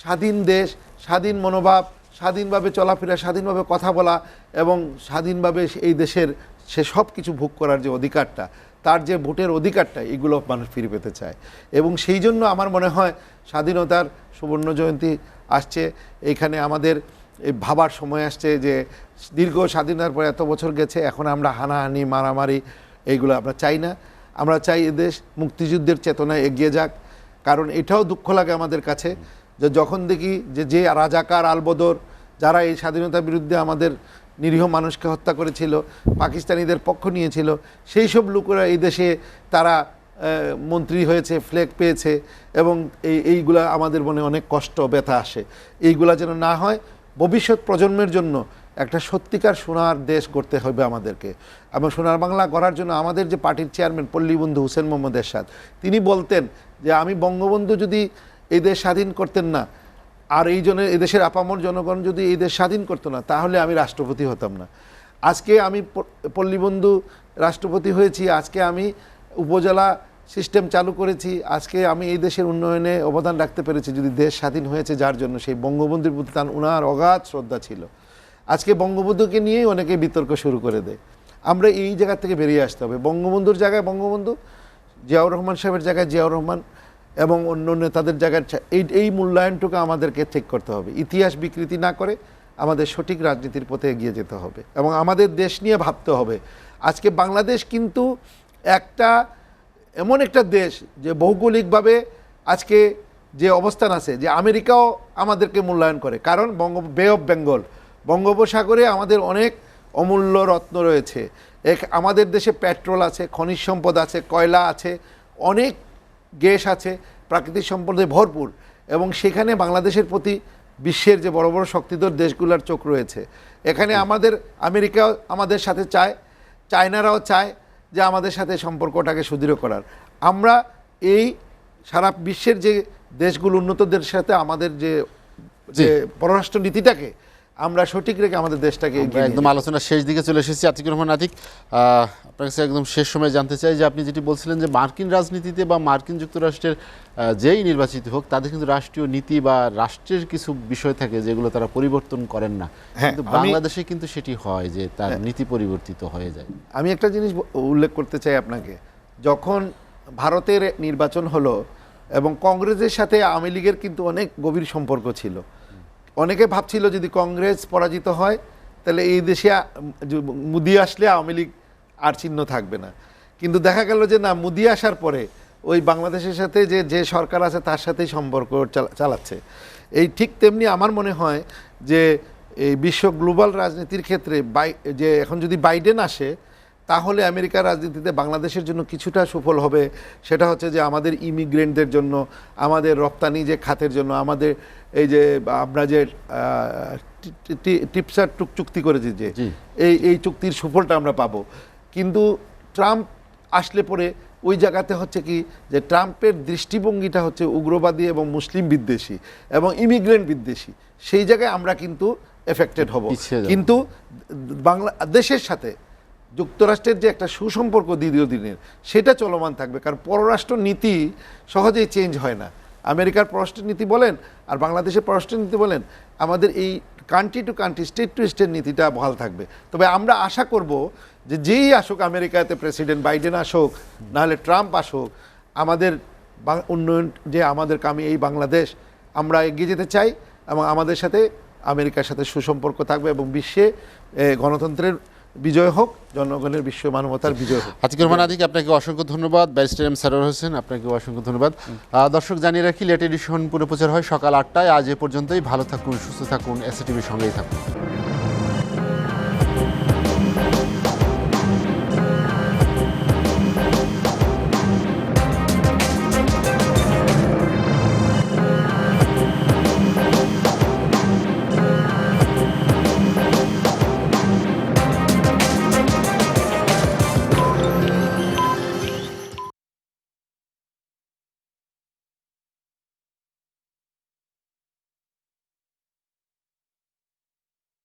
স্বাধীন দেশ, স্বাধীন মনোভাব, স্বাধীনভাবে চলাফেরা, স্বাধীনভাবে কথা বলা এবং স্বাধীনভাবে এই দেশের সে সব কিছু ভোগ করার যে অধিকারটা, তার যে ভোটের অধিকারটা, এগুলো মানুষ ফিরে পেতে চায়। এবং সেই জন্য আমার মনে হয় স্বাধীনতার সুবর্ণ জয়ন্তী আসছে, এইখানে আমাদের ভাবার সময় আসছে যে দীর্ঘ স্বাধীনতার পর এত বছর গেছে, এখন আমরা হানাহানি, মারামারি এইগুলো আমরা চাই না। আমরা চাই এদেশ মুক্তিযুদ্ধের চেতনায় এগিয়ে যাক। কারণ এটাও দুঃখ লাগে আমাদের কাছে যে যখন দেখি যে রাজাকার, আলবদর, যারা এই স্বাধীনতার বিরুদ্ধে আমাদের নিরীহ মানুষকে হত্যা করেছিল, পাকিস্তানিদের পক্ষ নিয়েছিল, সেই সব লোকেরা এই দেশে তারা মন্ত্রী হয়েছে, ফ্ল্যাগ পেয়েছে এবং এইগুলা আমাদের মনে অনেক কষ্ট, ব্যথা আসে। এইগুলা যেন না হয়, ভবিষ্যৎ প্রজন্মের জন্য একটা সত্যিকার সোনার দেশ গড়তে হবে আমাদেরকে। এবং সোনার বাংলা গড়ার জন্য আমাদের যে পার্টির চেয়ারম্যান পল্লীবন্ধু হুসেন মোহাম্মদ এরশাদ, তিনি বলতেন যে আমি বঙ্গবন্ধু যদি এই দেশ স্বাধীন করতেন না, আর এই জন্য এদেশের আপামর জনগণ যদি এই দেশ স্বাধীন করতো না, তাহলে আমি রাষ্ট্রপতি হতাম না। আজকে আমি পল্লীবন্ধু রাষ্ট্রপতি হয়েছি, আজকে আমি উপজেলা সিস্টেম চালু করেছি, আজকে আমি এই দেশের উন্নয়নে অবদান রাখতে পেরেছি যদি দেশ স্বাধীন হয়েছে যার জন্য, সেই বঙ্গবন্ধুর প্রতি তার উনার অগাধ শ্রদ্ধা ছিল। আজকে বঙ্গবন্ধুকে নিয়েই অনেকে বিতর্ক শুরু করে দেয়। আমরা এই জায়গা থেকে বেরিয়ে আসতে হবে। বঙ্গবন্ধুর জায়গায় বঙ্গবন্ধু, জিয়াউর রহমান সাহেবের জায়গায় জিয়াউর রহমান এবং অন্য নেতাদের জায়গায় এই মূল্যায়নটুকু আমাদেরকে ঠিক করতে হবে। ইতিহাস বিকৃতি না করে আমাদের সঠিক রাজনীতির পথে এগিয়ে যেতে হবে এবং আমাদের দেশ নিয়ে ভাবতে হবে। আজকে বাংলাদেশ কিন্তু এমন একটা দেশ যে ভৌগোলিকভাবে আজকে যে অবস্থান আছে, যে আমেরিকাও আমাদেরকে মূল্যায়ন করে, কারণ বে অফ বেঙ্গল, বঙ্গোপসাগরে আমাদের অনেক অমূল্য রত্ন রয়েছে। আমাদের দেশে পেট্রোল আছে, খনিজ সম্পদ আছে, কয়লা আছে, অনেক গ্যাস আছে, প্রাকৃতিক সম্পদে ভরপুর, এবং সেখানে বাংলাদেশের প্রতি বিশ্বের যে বড় বড় শক্তিধর দেশগুলোর চোখ রয়েছে। এখানে আমেরিকাও আমাদের সাথে চায়, চায়নারাও চায় যে আমাদের সাথে সম্পর্কটাকে সুদৃঢ় করার। আমরা এই সারা বিশ্বের যে দেশগুলো উন্নত দেশের সাথে আমাদের যে পররাষ্ট্র নীতিটাকে আমরা সঠিক রেখে আমাদের দেশটাকে একদম আলোচনার শেষ দিকে চলে এসেছি। আতিকুর রহমান আতিক, আপনার কাছে একদম শেষ সময় জানতে চাই যে আপনি যেটি বলছিলেন যে মার্কিন রাজনীতিতে বা মার্কিন যুক্তরাষ্ট্রের যেই নির্বাচিত হোক তাদের কিন্তু রাষ্ট্রীয় নীতি বা রাষ্ট্রের কিছু বিষয় থাকে যেগুলো তারা পরিবর্তন করেন না, কিন্তু বাংলাদেশে কিন্তু সেটি হয় যে তার নীতি পরিবর্তিত হয়ে যায়। আমি একটা জিনিস উল্লেখ করতে চাই আপনাকে, যখন ভারতের নির্বাচন হলো এবং কংগ্রেসের সাথে আওয়ামী লীগের কিন্তু অনেক গভীর সম্পর্ক ছিল। অনেকে ভাবছিল যদি কংগ্রেস পরাজিত হয় তাহলে এই দেশে মোদি আসলে আওয়ামী লীগ আর চিহ্ন থাকবে না, কিন্তু দেখা গেল যে না, মোদি আসার পরে ওই বাংলাদেশের সাথে যে সরকার আছে তার সাথেই সম্পর্ক চালাচ্ছে। এই ঠিক তেমনি আমার মনে হয় যে এই বিশ্ব গ্লোবাল রাজনীতির ক্ষেত্রে যে এখন যদি বাইডেন আসে তাহলে আমেরিকার রাজনীতিতে বাংলাদেশের জন্য কিছুটা সুফল হবে। সেটা হচ্ছে যে আমাদের ইমিগ্রেন্টদের জন্য, আমাদের রপ্তানি যে খাতের জন্য, আমাদের এই যে আমরা যে টিপসার চুক্তি করেছি যে এই চুক্তির সুফলটা আমরা পাবো। কিন্তু ট্রাম্প আসলে পরে ওই জায়গাতে হচ্ছে কি যে ট্রাম্পের দৃষ্টিভঙ্গিটা হচ্ছে উগ্রবাদী এবং মুসলিম বিদ্বেষী এবং ইমিগ্রেন্ট বিদ্বেষী, সেই জায়গায় আমরা কিন্তু এফেক্টেড হব। কিন্তু বাংলাদেশের সাথে যুক্তরাষ্ট্রের যে একটা সুসম্পর্ক দীর্ঘদিনের সেটা চলমান থাকবে, কারণ পররাষ্ট্র নীতি সহজেই চেঞ্জ হয় না। আমেরিকার পররাষ্ট্র নীতি বলেন আর বাংলাদেশের পররাষ্ট্র নীতি বলেন, আমাদের এই country to country, state to state নীতিটা ভালো থাকবে। তবে আমরা আশা করব যে যেই আসুক আমেরিকাতে, প্রেসিডেন্ট বাইডেন আসুক নাহলে ট্রাম্প আসুক, আমাদের উন্নয়ন যে আমাদের কামি এই বাংলাদেশ আমরা এগিয়ে যেতে চাই এবং আমাদের সাথে আমেরিকার সাথে সুসম্পর্ক থাকবে এবং বিশ্বে গণতন্ত্রের বিজয় হোক, জনগণের বিশ্ব মানবতার বিজয় হোক। আতিকুর রহমান আতিক, আপনাকে অসংখ্য ধন্যবাদ। ব্যারিস্টার এম সারোয়ার হোসেন, আপনাকে অসংখ্য ধন্যবাদ। দর্শক জানিয়ে রাখি, লেট এডিশন পুরো প্রচার হয় সকাল ৮টায়। আজ এ পর্যন্তই। ভালো থাকুন, সুস্থ থাকুন, এসএটিভির সঙ্গেই থাকুন।